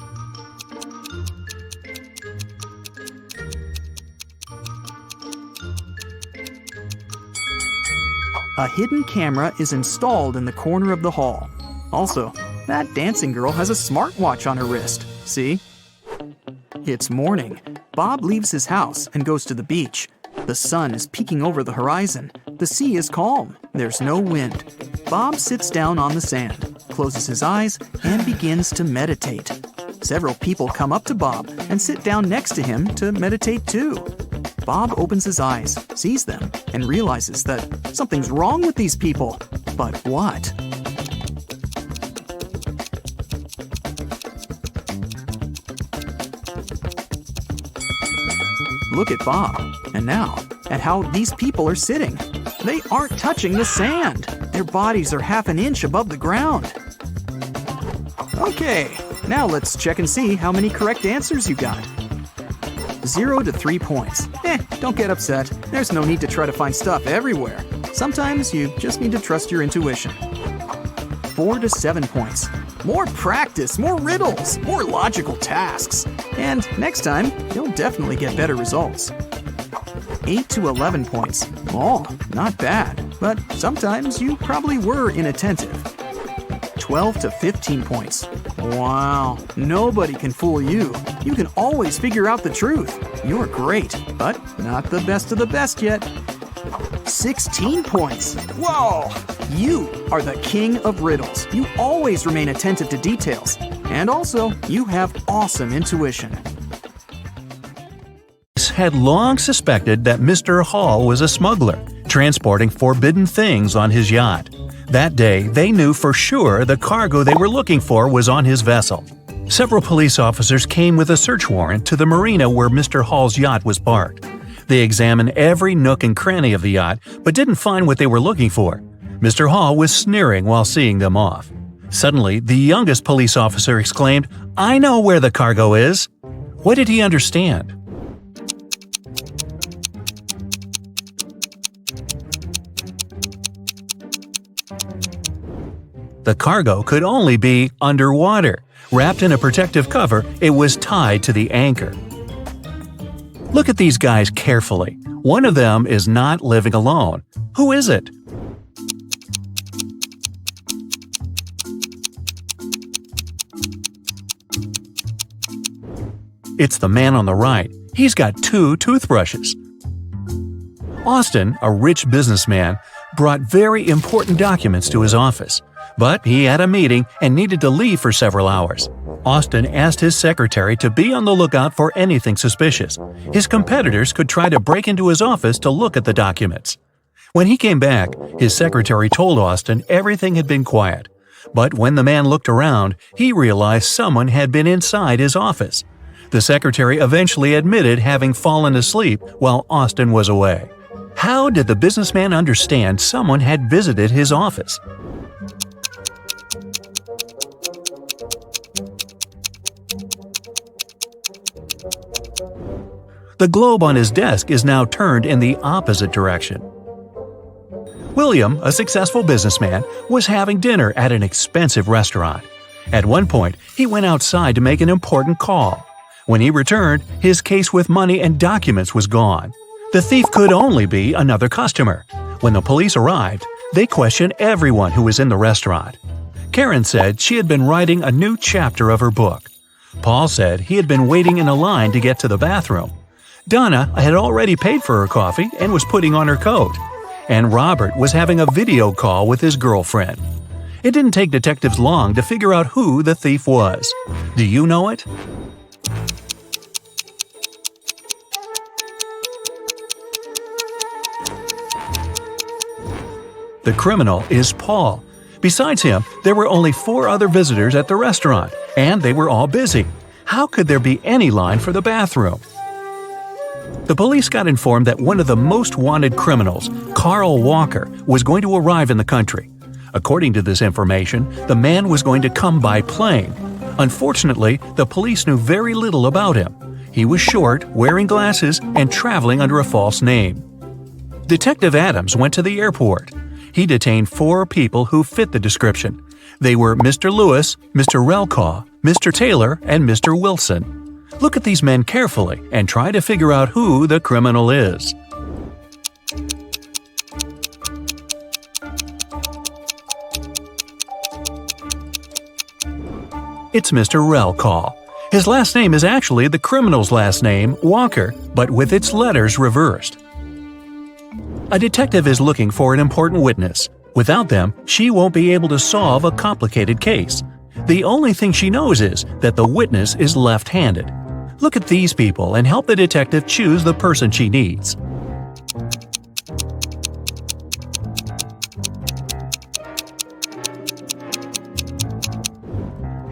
[SPEAKER 7] A hidden camera is installed in the corner of the hall. Also, that dancing girl has a smartwatch on her wrist. See? It's morning. Bob leaves his house and goes to the beach. The sun is peeking over the horizon. The sea is calm. There's no wind. Bob sits down on the sand, closes his eyes, and begins to meditate. Several people come up to Bob and sit down next to him to meditate too. Bob opens his eyes, sees them, and realizes that something's wrong with these people. But what? Look at Bob, and now at how these people are sitting. They aren't touching the sand. Their bodies are half an inch above the ground. Okay, now let's check and see how many correct answers you got. 0 to 3 points. Don't get upset. There's no need to try to find stuff everywhere. Sometimes you just need to trust your intuition. 4 to 7 points. More practice, more riddles, more logical tasks. And next time, you'll definitely get better results. 8 to 11 points. Oh, not bad, but sometimes you probably were inattentive. 12 to 15 points. Wow, nobody can fool you. You can always figure out the truth. You're great, but not the best of the best yet. 16 points. Whoa! You are the king of riddles. You always remain attentive to details. And also, you have awesome intuition.
[SPEAKER 4] Had long suspected that Mr. Hall was a smuggler, transporting forbidden things on his yacht. That day, they knew for sure the cargo they were looking for was on his vessel. Several police officers came with a search warrant to the marina where Mr. Hall's yacht was parked. They examined every nook and cranny of the yacht, but didn't find what they were looking for. Mr. Hall was sneering while seeing them off. Suddenly, the youngest police officer exclaimed, "I know where the cargo is!" What did he understand? The cargo could only be underwater. Wrapped in a protective cover, it was tied to the anchor. Look at these guys carefully. One of them is not living alone. Who is it? It's the man on the right. He's got 2 toothbrushes. Austin, a rich businessman, brought very important documents to his office. But he had a meeting and needed to leave for several hours. Austin asked his secretary to be on the lookout for anything suspicious. His competitors could try to break into his office to look at the documents. When he came back, his secretary told Austin everything had been quiet. But when the man looked around, he realized someone had been inside his office. The secretary eventually admitted having fallen asleep while Austin was away. How did the businessman understand someone had visited his office? The globe on his desk is now turned in the opposite direction. William, a successful businessman, was having dinner at an expensive restaurant. At one point, he went outside to make an important call. When he returned, his case with money and documents was gone. The thief could only be another customer. When the police arrived, they questioned everyone who was in the restaurant. Karen said she had been writing a new chapter of her book. Paul said he had been waiting in a line to get to the bathroom. Donna had already paid for her coffee and was putting on her coat. And Robert was having a video call with his girlfriend. It didn't take detectives long to figure out who the thief was. Do you know it? The criminal is Paul. Besides him, there were only 4 other visitors at the restaurant, and they were all busy. How could there be any line for the bathroom? The police got informed that one of the most wanted criminals, Carl Walker, was going to arrive in the country. According to this information, the man was going to come by plane. Unfortunately, the police knew very little about him. He was short, wearing glasses, and traveling under a false name. Detective Adams went to the airport. He detained 4 people who fit the description. They were Mr. Lewis, Mr. Relcaw, Mr. Taylor, and Mr. Wilson. Look at these men carefully and try to figure out who the criminal is. It's Mr. Relcaw. His last name is actually the criminal's last name, Walker, but with its letters reversed. A detective is looking for an important witness. Without them, she won't be able to solve a complicated case. The only thing she knows is that the witness is left-handed. Look at these people and help the detective choose the person she needs.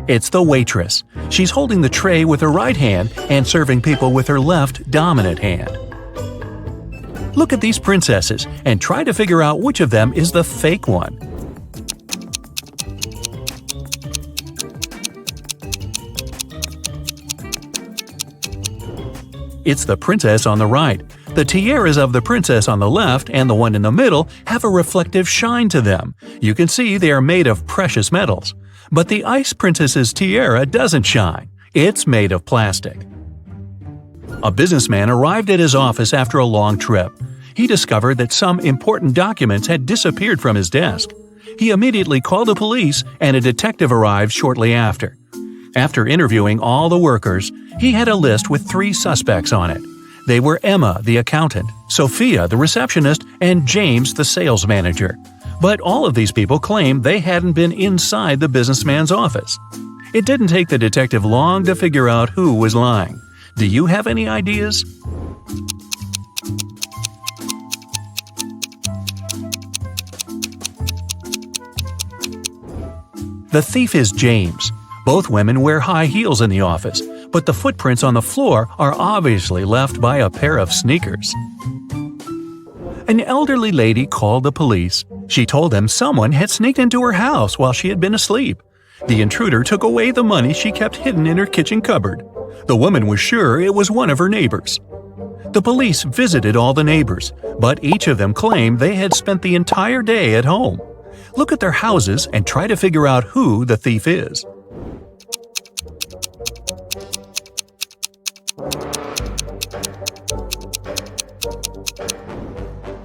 [SPEAKER 4] It's the waitress. She's holding the tray with her right hand and serving people with her left dominant hand. Look at these princesses and try to figure out which of them is the fake one. It's the princess on the right. The tiaras of the princess on the left and the one in the middle have a reflective shine to them. You can see they are made of precious metals. But the ice princess's tiara doesn't shine. It's made of plastic. A businessman arrived at his office after a long trip. He discovered that some important documents had disappeared from his desk. He immediately called the police, and a detective arrived shortly after. After interviewing all the workers, he had a list with 3 suspects on it. They were Emma, the accountant, Sophia, the receptionist, and James, the sales manager. But all of these people claimed they hadn't been inside the businessman's office. It didn't take the detective long to figure out who was lying. Do you have any ideas? The thief is James. Both women wear high heels in the office, but the footprints on the floor are obviously left by a pair of sneakers. An elderly lady called the police. She told them someone had sneaked into her house while she had been asleep. The intruder took away the money she kept hidden in her kitchen cupboard. The woman was sure it was one of her neighbors. The police visited all the neighbors, but each of them claimed they had spent the entire day at home. Look at their houses and try to figure out who the thief is.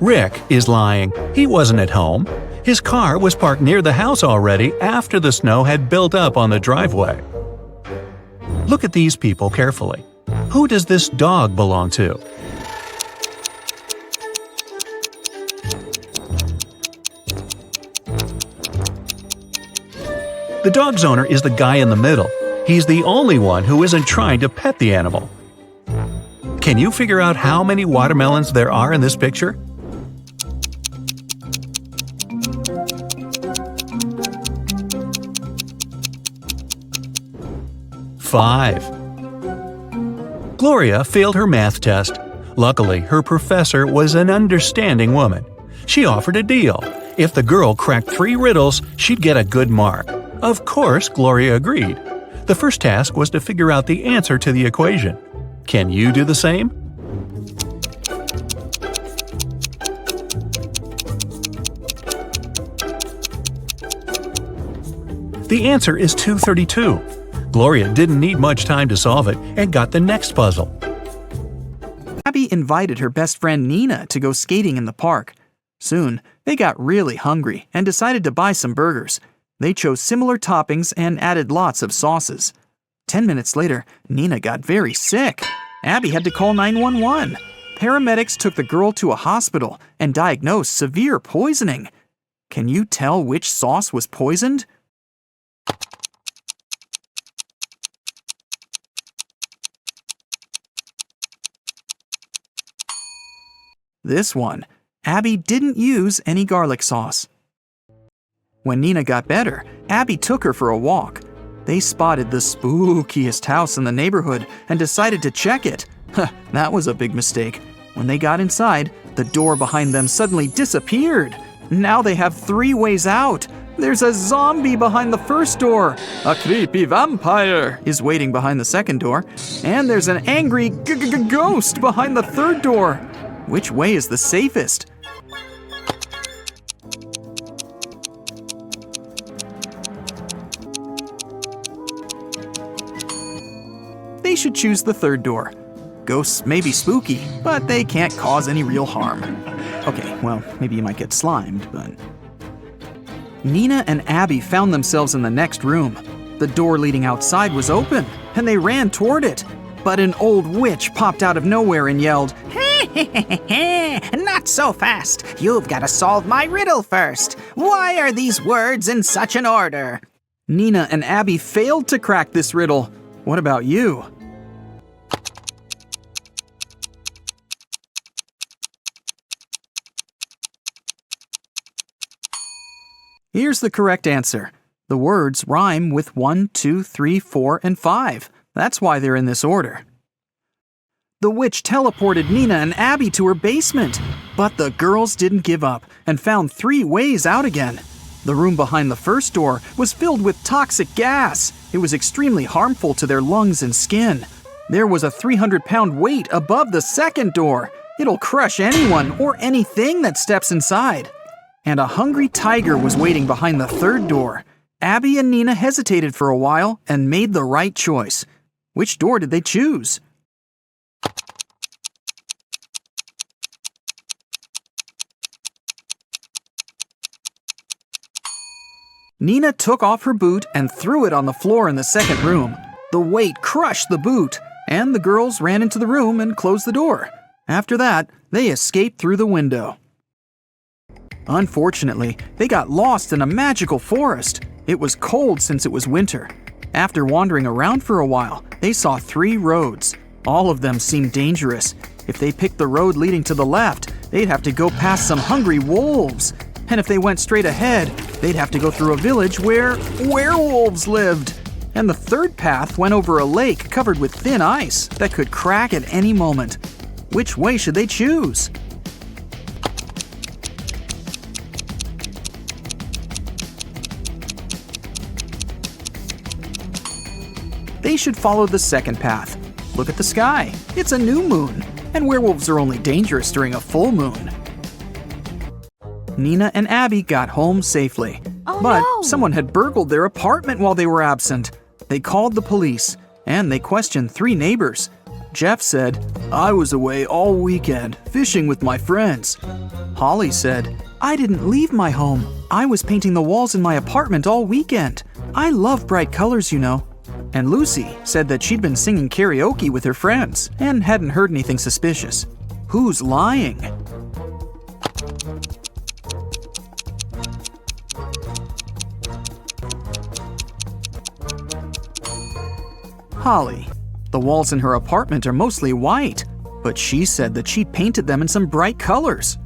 [SPEAKER 4] Rick is lying. He wasn't at home. His car was parked near the house already after the snow had built up on the driveway. Look at these people carefully. Who does this dog belong to? The dog's owner is the guy in the middle. He's the only one who isn't trying to pet the animal. Can you figure out how many watermelons there are in this picture? Five. Gloria failed her math test. Luckily, her professor was an understanding woman. She offered a deal. If the girl cracked 3 riddles, she'd get a good mark. Of course, Gloria agreed. The first task was to figure out the answer to the equation. Can you do the same? The answer is 232. Gloria didn't need much time to solve it and got the next puzzle.
[SPEAKER 7] Abby invited her best friend Nina to go skating in the park. Soon, they got really hungry and decided to buy some burgers. They chose similar toppings and added lots of sauces. 10 minutes later, Nina got very sick. Abby had to call 911. Paramedics took the girl to a hospital and diagnosed severe poisoning. Can you tell which sauce was poisoned? This one. Abby didn't use any garlic sauce. When Nina got better, Abby took her for a walk. They spotted the spookiest house in the neighborhood and decided to check it. That was a big mistake. When they got inside, the door behind them suddenly disappeared. Now they have 3 ways out. There's a zombie behind the first door. A creepy vampire is waiting behind the second door. And there's an angry ghost behind the third door. Which way is the safest? They should choose the third door. Ghosts may be spooky, but they can't cause any real harm. Okay, well, maybe you might get slimed, but... Nina and Abby found themselves in the next room. The door leading outside was open, and they ran toward it. But an old witch popped out of nowhere and yelled,
[SPEAKER 8] Not so fast! You've got to solve my riddle first! Why are these words in such an order?
[SPEAKER 7] Nina and Abby failed to crack this riddle. What about you? Here's the correct answer. The words rhyme with 1, 2, 3, 4, and 5. That's why they're in this order. The witch teleported Nina and Abby to her basement, but the girls didn't give up and found 3 ways out again. The room behind the first door was filled with toxic gas. It was extremely harmful to their lungs and skin. There was a 300-pound weight above the second door. It'll crush anyone or anything that steps inside. And a hungry tiger was waiting behind the third door. Abby and Nina hesitated for a while and made the right choice. Which door did they choose? Nina took off her boot and threw it on the floor in the second room. The weight crushed the boot, and the girls ran into the room and closed the door. After that, they escaped through the window. Unfortunately, they got lost in a magical forest. It was cold since it was winter. After wandering around for a while, they saw 3 roads. All of them seemed dangerous. If they picked the road leading to the left, they'd have to go past some hungry wolves. And if they went straight ahead, they'd have to go through a village where werewolves lived. And the third path went over a lake covered with thin ice that could crack at any moment. Which way should they choose? They should follow the second path. Look at the sky. It's a new moon, and werewolves are only dangerous during a full moon. Nina and Abby got home safely. But someone had burgled their apartment while they were absent. They called the police, and they questioned 3 neighbors. Jeff said, "I was away all weekend, fishing with my friends." Holly said, "I didn't leave my home. I was painting the walls in my apartment all weekend. I love bright colors, you know." And Lucy said that she'd been singing karaoke with her friends and hadn't heard anything suspicious. Who's lying? Holly. The walls in her apartment are mostly white, but she said that she painted them in some bright colors.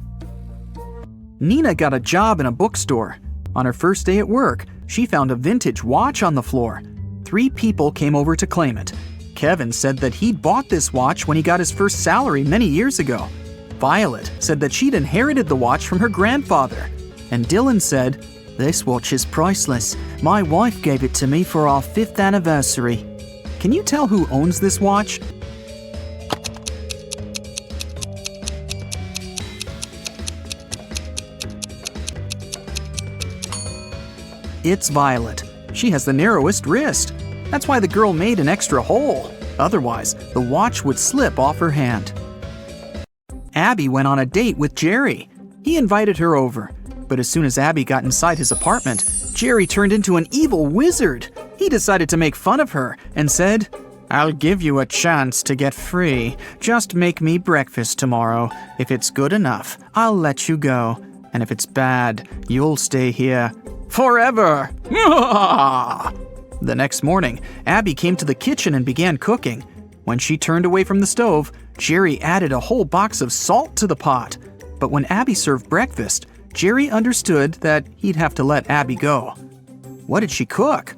[SPEAKER 7] Nina got a job in a bookstore. On her first day at work, she found a vintage watch on the floor. 3 people came over to claim it. Kevin said that he'd bought this watch when he got his first salary many years ago. Violet said that she'd inherited the watch from her grandfather. And Dylan said, "This watch is priceless. My wife gave it to me for our 5th anniversary." Can you tell who owns this watch? It's Violet. She has the narrowest wrist. That's why the girl made an extra hole. Otherwise, the watch would slip off her hand. Abby went on a date with Jerry. He invited her over. But as soon as Abby got inside his apartment, Jerry turned into an evil wizard. He decided to make fun of her and said, "I'll give you a chance to get free. Just make me breakfast tomorrow. If it's good enough, I'll let you go. And if it's bad, you'll stay here forever." The next morning, Abby came to the kitchen and began cooking. When she turned away from the stove, Jerry added a whole box of salt to the pot. But when Abby served breakfast, Jerry understood that he'd have to let Abby go. What did she cook?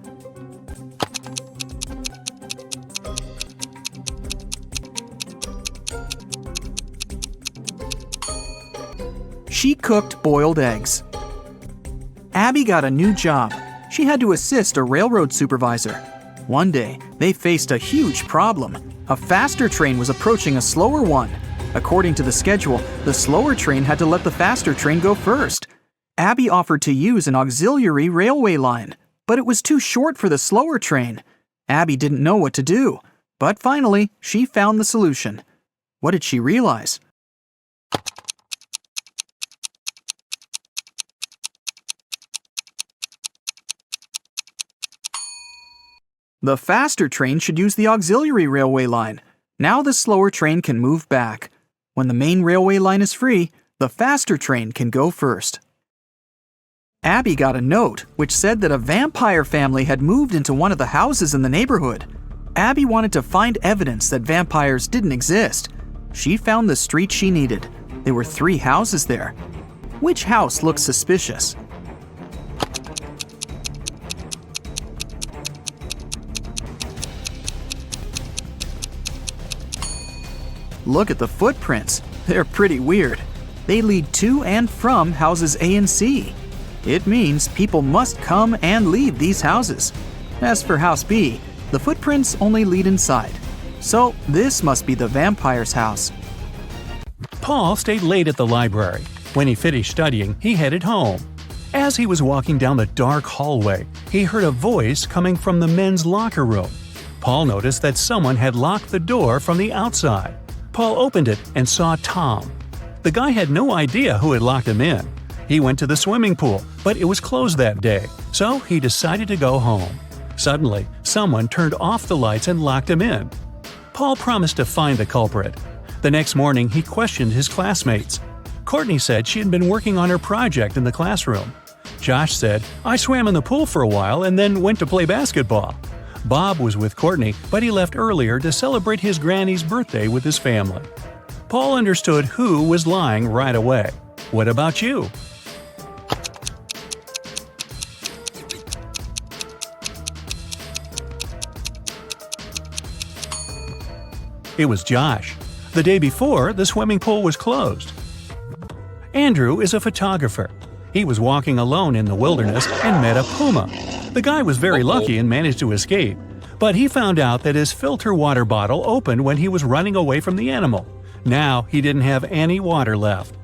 [SPEAKER 7] She cooked boiled eggs. Abby got a new job. She had to assist a railroad supervisor. One day, they faced a huge problem. A faster train was approaching a slower one. According to the schedule, the slower train had to let the faster train go first. Abby offered to use an auxiliary railway line, but it was too short for the slower train. Abby didn't know what to do, but finally, she found the solution. What did she realize? The faster train should use the auxiliary railway line. Now the slower train can move back. When the main railway line is free, the faster train can go first. Abby got a note which said that a vampire family had moved into one of the houses in the neighborhood. Abby wanted to find evidence that vampires didn't exist. She found the street she needed. There were 3 houses there. Which house looked suspicious? Look at the footprints. They're pretty weird. They lead to and from houses A and C. It means people must come and leave these houses. As for house B, the footprints only lead inside. So this must be the vampire's house.
[SPEAKER 4] Paul stayed late at the library. When he finished studying, he headed home. As he was walking down the dark hallway, he heard a voice coming from the men's locker room. Paul noticed that someone had locked the door from the outside. Paul opened it and saw Tom. The guy had no idea who had locked him in. He went to the swimming pool, but it was closed that day, so he decided to go home. Suddenly, someone turned off the lights and locked him in. Paul promised to find the culprit. The next morning, he questioned his classmates. Courtney said she had been working on her project in the classroom. Josh said, "I swam in the pool for a while and then went to play basketball." Bob was with Courtney, but he left earlier to celebrate his granny's birthday with his family. Paul understood who was lying right away. What about you? It was Josh. The day before, the swimming pool was closed. Andrew is a photographer. He was walking alone in the wilderness and met a puma. The guy was very lucky and managed to escape, but he found out that his filter water bottle opened when he was running away from the animal. Now he didn't have any water left.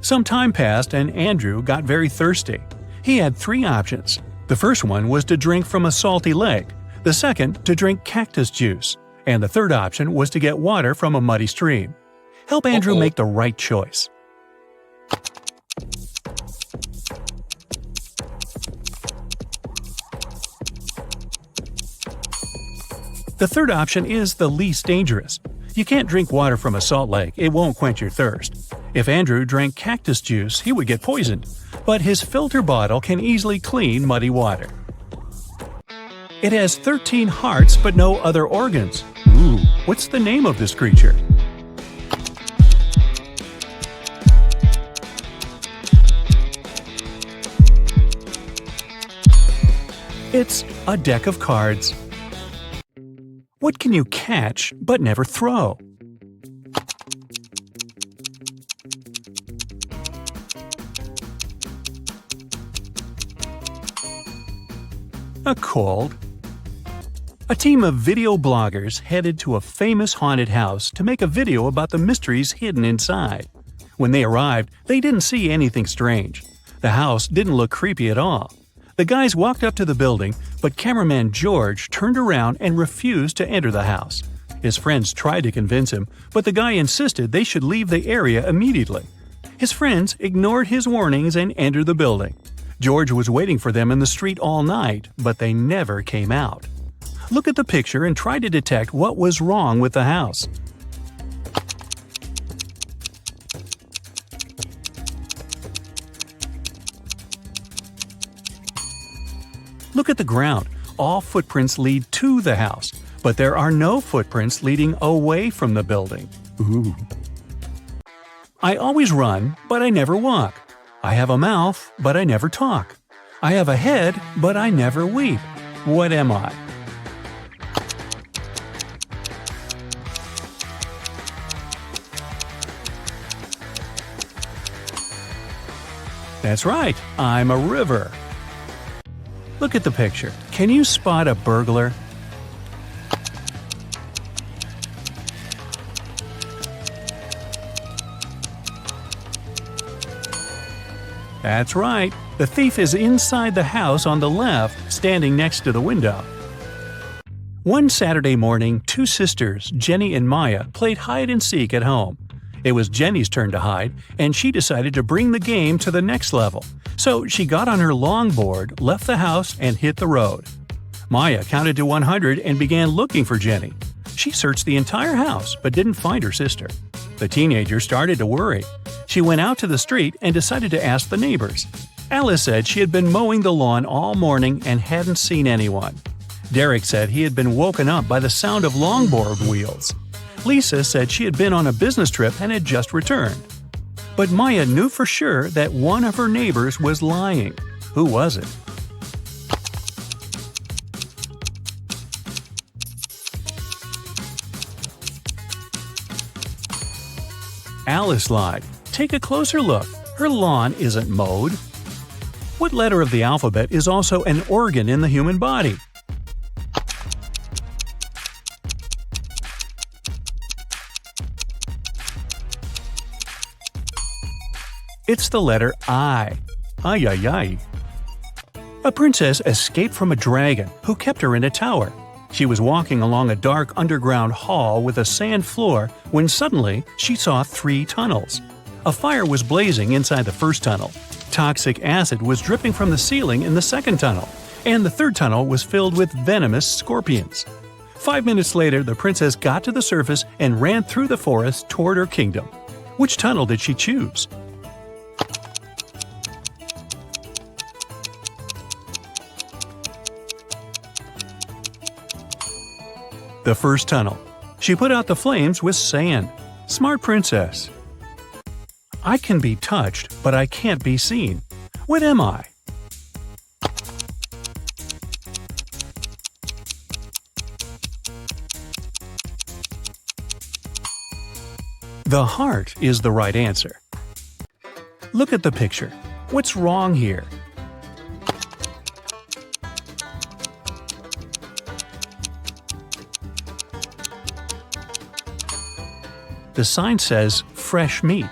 [SPEAKER 4] Some time passed and Andrew got very thirsty. He had 3 options. The first one was to drink from a salty lake, the second to drink cactus juice, and the third option was to get water from a muddy stream. Help Andrew make the right choice. The third option is the least dangerous. You can't drink water from a salt lake, it won't quench your thirst. If Andrew drank cactus juice, he would get poisoned, but his filter bottle can easily clean muddy water. It has 13 hearts but no other organs. Ooh, what's the name of this creature? It's a deck of cards. What can you catch but never throw? A cold. A team of video bloggers headed to a famous haunted house to make a video about the mysteries hidden inside. When they arrived, they didn't see anything strange. The house didn't look creepy at all. The guys walked up to the building, but cameraman George turned around and refused to enter the house. His friends tried to convince him, but the guy insisted they should leave the area immediately. His friends ignored his warnings and entered the building. George was waiting for them in the street all night, but they never came out. Look at the picture and try to detect what was wrong with the house. Look at the ground. All footprints lead to the house, but there are no footprints leading away from the building. Ooh. I always run, but I never walk. I have a mouth, but I never talk. I have a head, but I never weep. What am I? That's right, I'm a river. Look at the picture. Can you spot a burglar? That's right. The thief is inside the house on the left, standing next to the window. One Saturday morning, two sisters, Jenny and Maya, played hide-and-seek at home. It was Jenny's turn to hide, and she decided to bring the game to the next level. So she got on her longboard, left the house, and hit the road. Maya counted to 100 and began looking for Jenny. She searched the entire house but didn't find her sister. The teenager started to worry. She went out to the street and decided to ask the neighbors. Alice said she had been mowing the lawn all morning and hadn't seen anyone. Derek said he had been woken up by the sound of longboard wheels. Lisa said she had been on a business trip and had just returned. But Maya knew for sure that one of her neighbors was lying. Who was it? Alice lied. Take a closer look. Her lawn isn't mowed. What letter of the alphabet is also an organ in the human body? It's the letter I. Ay, ay, ay. A princess escaped from a dragon who kept her in a tower. She was walking along a dark underground hall with a sand floor when suddenly she saw 3 tunnels. A fire was blazing inside the first tunnel. Toxic acid was dripping from the ceiling in the second tunnel. And the third tunnel was filled with venomous scorpions. 5 minutes later, the princess got to the surface and ran through the forest toward her kingdom. Which tunnel did she choose? The first tunnel. She put out the flames with sand. Smart princess. I can be touched, but I can't be seen. What am I? The heart is the right answer. Look at the picture. What's wrong here? The sign says fresh meat.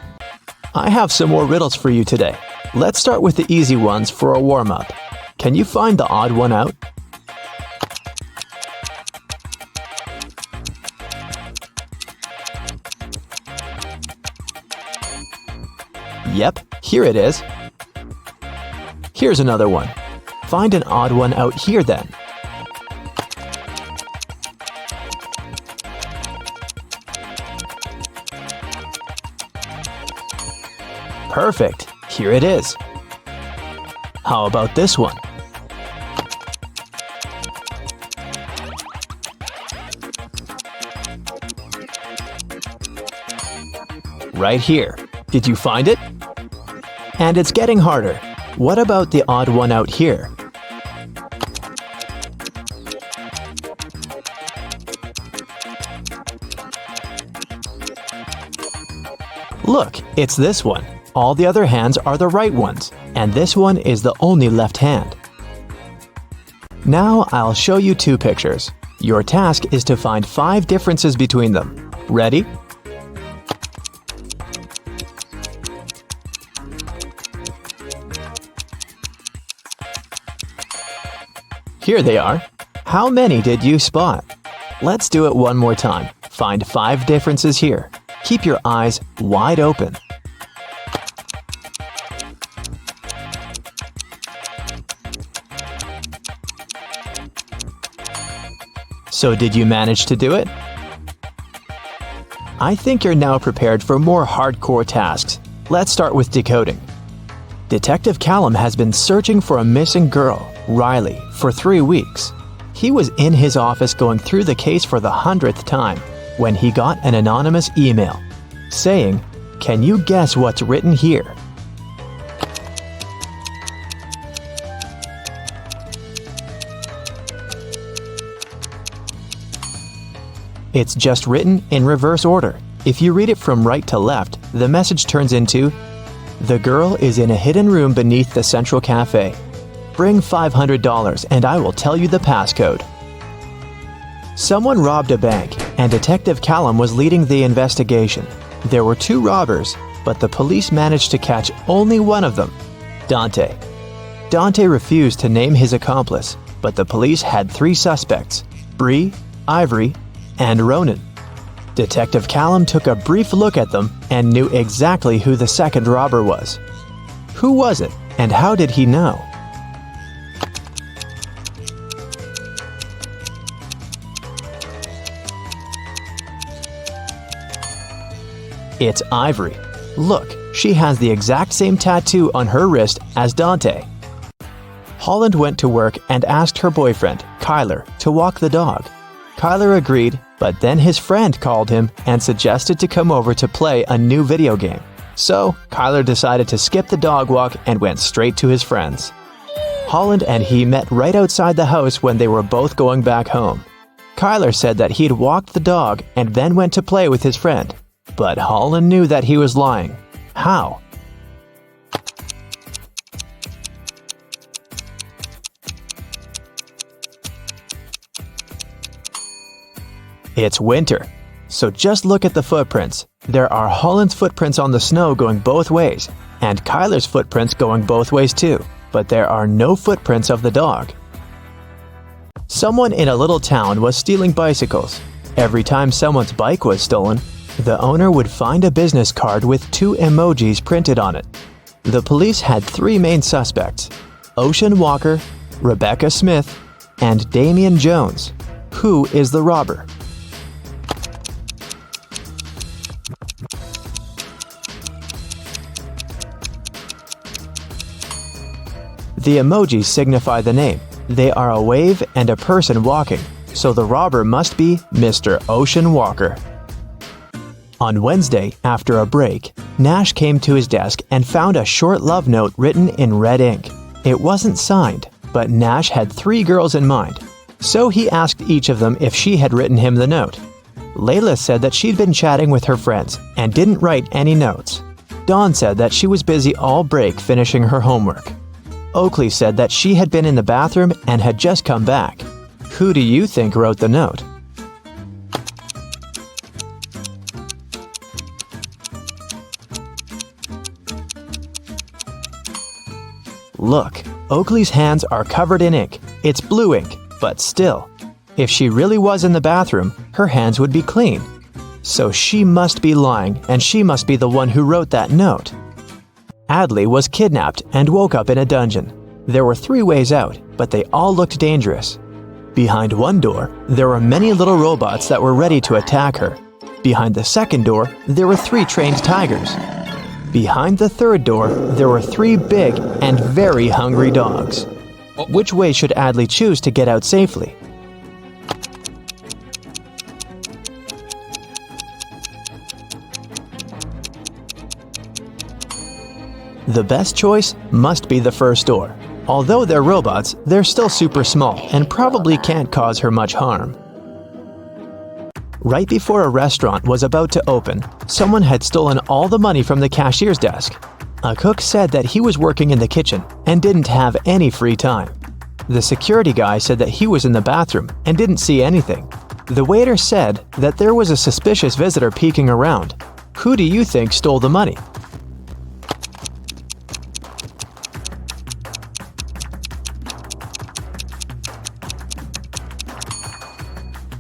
[SPEAKER 1] I have some more riddles for you today. Let's start with the easy ones for a warm-up. Can you find the odd one out? Yep, here it is. Here's another one. Find an odd one out here then. Perfect. Here it is. How about this one? right here. Did you find it? And it's getting harder. What about the odd one out here? Look, it's this one. All the other hands are the right ones, and this one is the only left hand. Now I'll show you 2 pictures. Your task is to find 5 differences between them. Ready? Here they are. How many did you spot? Let's do it one more time. Find 5 differences here. Keep your eyes wide open. So did you manage to do it? I think you're now prepared for more hardcore tasks. Let's start with decoding. Detective Callum has been searching for a missing girl, Riley, for 3 weeks. He was in his office going through the case for the 100th time when he got an anonymous email saying, "Can you guess what's written here?" It's just written in reverse order. If you read it from right to left, the message turns into, "The girl is in a hidden room beneath the Central Cafe. Bring $500 and I will tell you the passcode." Someone robbed a bank, and Detective Callum was leading the investigation. There were 2 robbers, but the police managed to catch only one of them, Dante. Dante refused to name his accomplice, but the police had 3 suspects, Bree, Ivory, and Ronan. Detective Callum took a brief look at them and knew exactly who the second robber was. Who was it, and how did he know? It's Ivory. Look, she has the exact same tattoo on her wrist as Dante. Holland went to work and asked her boyfriend, Kyler, to walk the dog. Kyler agreed, but then his friend called him and suggested to come over to play a new video game. So, Kyler decided to skip the dog walk and went straight to his friends. Holland and he met right outside the house when they were both going back home. Kyler said that he'd walked the dog and then went to play with his friend. But Holland knew that he was lying. How? It's winter, so just look at the footprints. There are Holland's footprints on the snow going both ways, and Kyler's footprints going both ways too, but there are no footprints of the dog. Someone in a little town was stealing bicycles. Every time someone's bike was stolen, the owner would find a business card with 2 emojis printed on it. The police had 3 main suspects, Ocean Walker, Rebecca Smith, and Damian Jones. Who is the robber? The emojis signify the name. They are a wave and a person walking, so the robber must be Mr. Ocean Walker. On Wednesday, after a break, Nash came to his desk and found a short love note written in red ink. It wasn't signed, but Nash had 3 girls in mind, so he asked each of them if she had written him the note. Layla said that she'd been chatting with her friends and didn't write any notes. Dawn said that she was busy all break finishing her homework. Oakley said that she had been in the bathroom and had just come back. Who do you think wrote the note? Look, Oakley's hands are covered in ink. It's blue ink, but still. If she really was in the bathroom, her hands would be clean. So she must be lying, and she must be the one who wrote that note. Adley was kidnapped and woke up in a dungeon. There were 3 ways out, but they all looked dangerous. Behind one door, there were many little robots that were ready to attack her. Behind the second door, there were 3 trained tigers. Behind the third door, there were 3 big and very hungry dogs. Which way should Adley choose to get out safely? The best choice must be the first door. Although they're robots, they're still super small and probably can't cause her much harm. Right before a restaurant was about to open, someone had stolen all the money from the cashier's desk. A cook said that he was working in the kitchen and didn't have any free time. The security guy said that he was in the bathroom and didn't see anything. The waiter said that there was a suspicious visitor peeking around. Who do you think stole the money?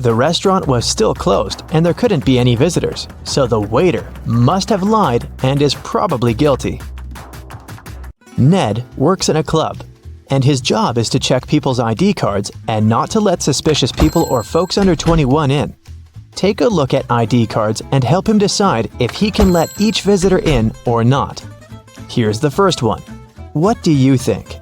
[SPEAKER 1] The restaurant was still closed and there couldn't be any visitors, so the waiter must have lied and is probably guilty. Ned works in a club, and his job is to check people's ID cards and not to let suspicious people or folks under 21 in. Take a look at ID cards and help him decide if he can let each visitor in or not. Here's the first one. What do you think?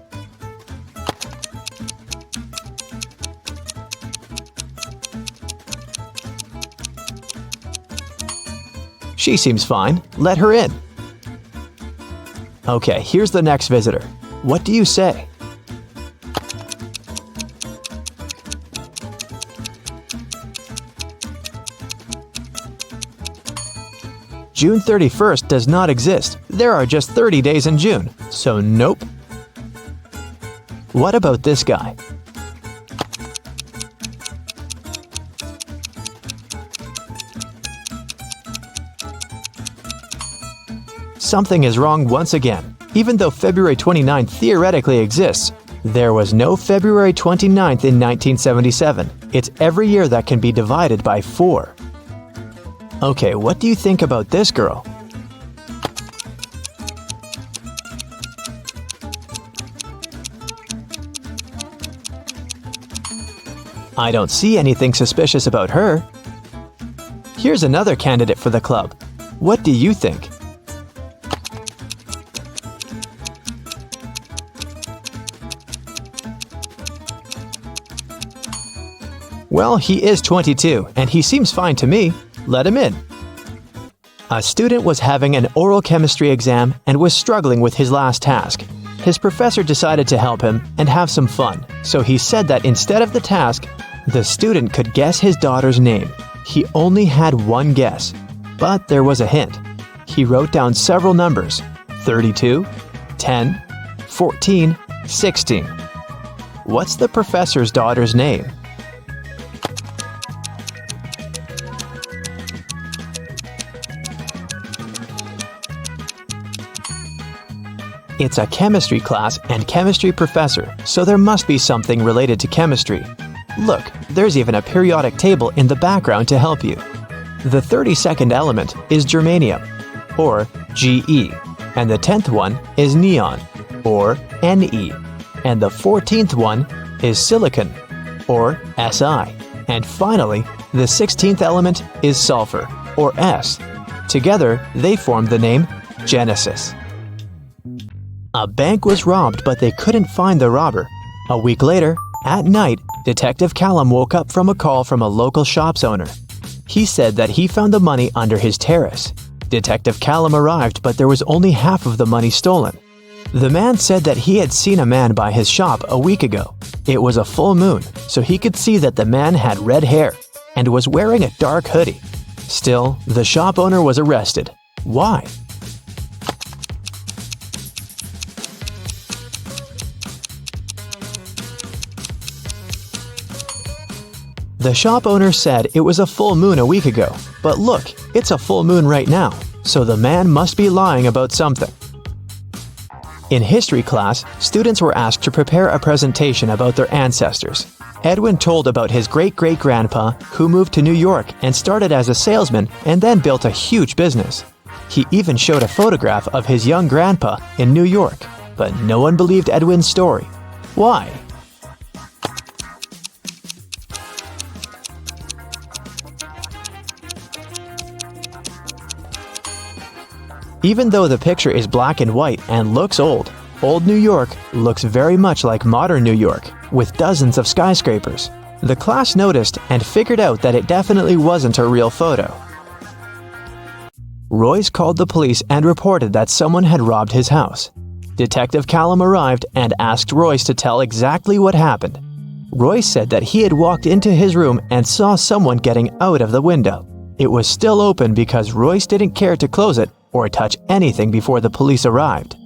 [SPEAKER 1] She seems fine. Let her in. Okay, here's the next visitor. What do you say? June 31st does not exist. There are just 30 days in June, so nope. What about this guy? Something is wrong once again. Even though February 29th theoretically exists, there was no February 29th in 1977. It's every year that can be divided by 4. Okay, what do you think about this girl? I don't see anything suspicious about her. Here's another candidate for the club. What do you think? Well, he is 22, and he seems fine to me. Let him in. A student was having an oral chemistry exam and was struggling with his last task. His professor decided to help him and have some fun, so he said that instead of the task, the student could guess his daughter's name. He only had one guess, but there was a hint. He wrote down several numbers: 32, 10, 14, 16. What's the professor's daughter's name? It's a chemistry class and chemistry professor, so there must be something related to chemistry. Look, there's even a periodic table in the background to help you. The 32nd element is germanium, or Ge, and the 10th one is neon, or Ne, and the 14th one is silicon, or Si, and finally, the 16th element is sulfur, or S. Together, they form the name Genesis. A bank was robbed, but they couldn't find the robber. A week later, at night, Detective Callum woke up from a call from a local shop's owner. He said that he found the money under his terrace. Detective Callum arrived, but there was only half of the money stolen. The man said that he had seen a man by his shop a week ago. It was a full moon, so he could see that the man had red hair and was wearing a dark hoodie. Still, the shop owner was arrested. Why? The shop owner said it was a full moon a week ago, but look, it's a full moon right now, so the man must be lying about something. In history class, students were asked to prepare a presentation about their ancestors. Edwin told about his great-great-grandpa who moved to New York and started as a salesman and then built a huge business. He even showed a photograph of his young grandpa in New York, but no one believed Edwin's story. Why? Even though the picture is black and white and looks old, old New York looks very much like modern New York, with dozens of skyscrapers. The class noticed and figured out that it definitely wasn't a real photo. Royce called the police and reported that someone had robbed his house. Detective Callum arrived and asked Royce to tell exactly what happened. Royce said that he had walked into his room and saw someone getting out of the window. It was still open because Royce didn't care to close it or touch anything before the police arrived.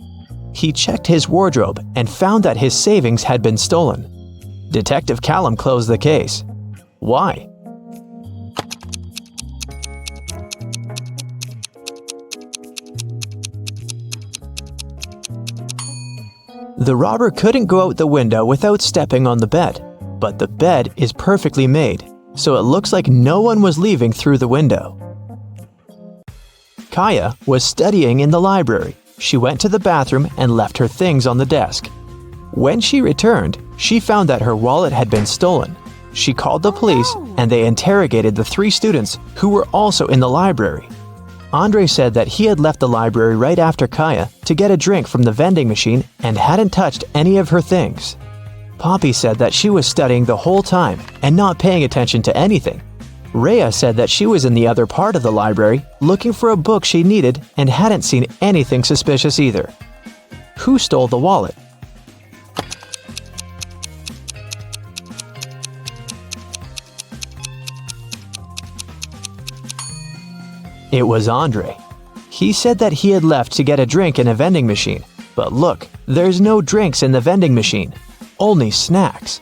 [SPEAKER 1] He checked his wardrobe and found that his savings had been stolen. Detective Callum closed the case. Why? The robber couldn't go out the window without stepping on the bed, but the bed is perfectly made, so it looks like no one was leaving through the window. Kaya was studying in the library. She went to the bathroom and left her things on the desk. When she returned, she found that her wallet had been stolen. She called the police and they interrogated the 3 students who were also in the library. Andre said that he had left the library right after Kaya to get a drink from the vending machine and hadn't touched any of her things. Poppy said that she was studying the whole time and not paying attention to anything. Rhea said that she was in the other part of the library looking for a book she needed and hadn't seen anything suspicious either. Who stole the wallet? It was Andre. He said that he had left to get a drink in a vending machine, but look, there's no drinks in the vending machine, only snacks.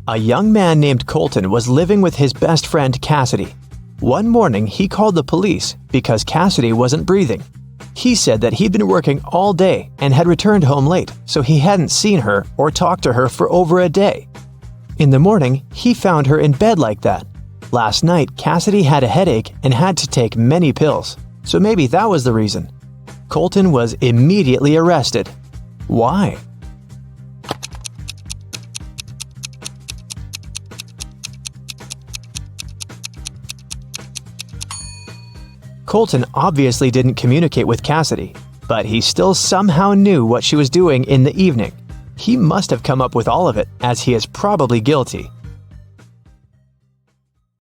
[SPEAKER 1] A young man named Colton was living with his best friend Cassidy. One morning, he called the police because Cassidy wasn't breathing. He said that he'd been working all day and had returned home late, so he hadn't seen her or talked to her for over a day. In the morning, he found her in bed like that. Last night, Cassidy had a headache and had to take many pills, so maybe that was the reason. Colton was immediately arrested. Why? Colton obviously didn't communicate with Cassidy, but he still somehow knew what she was doing in the evening. He must have come up with all of it, as he is probably guilty.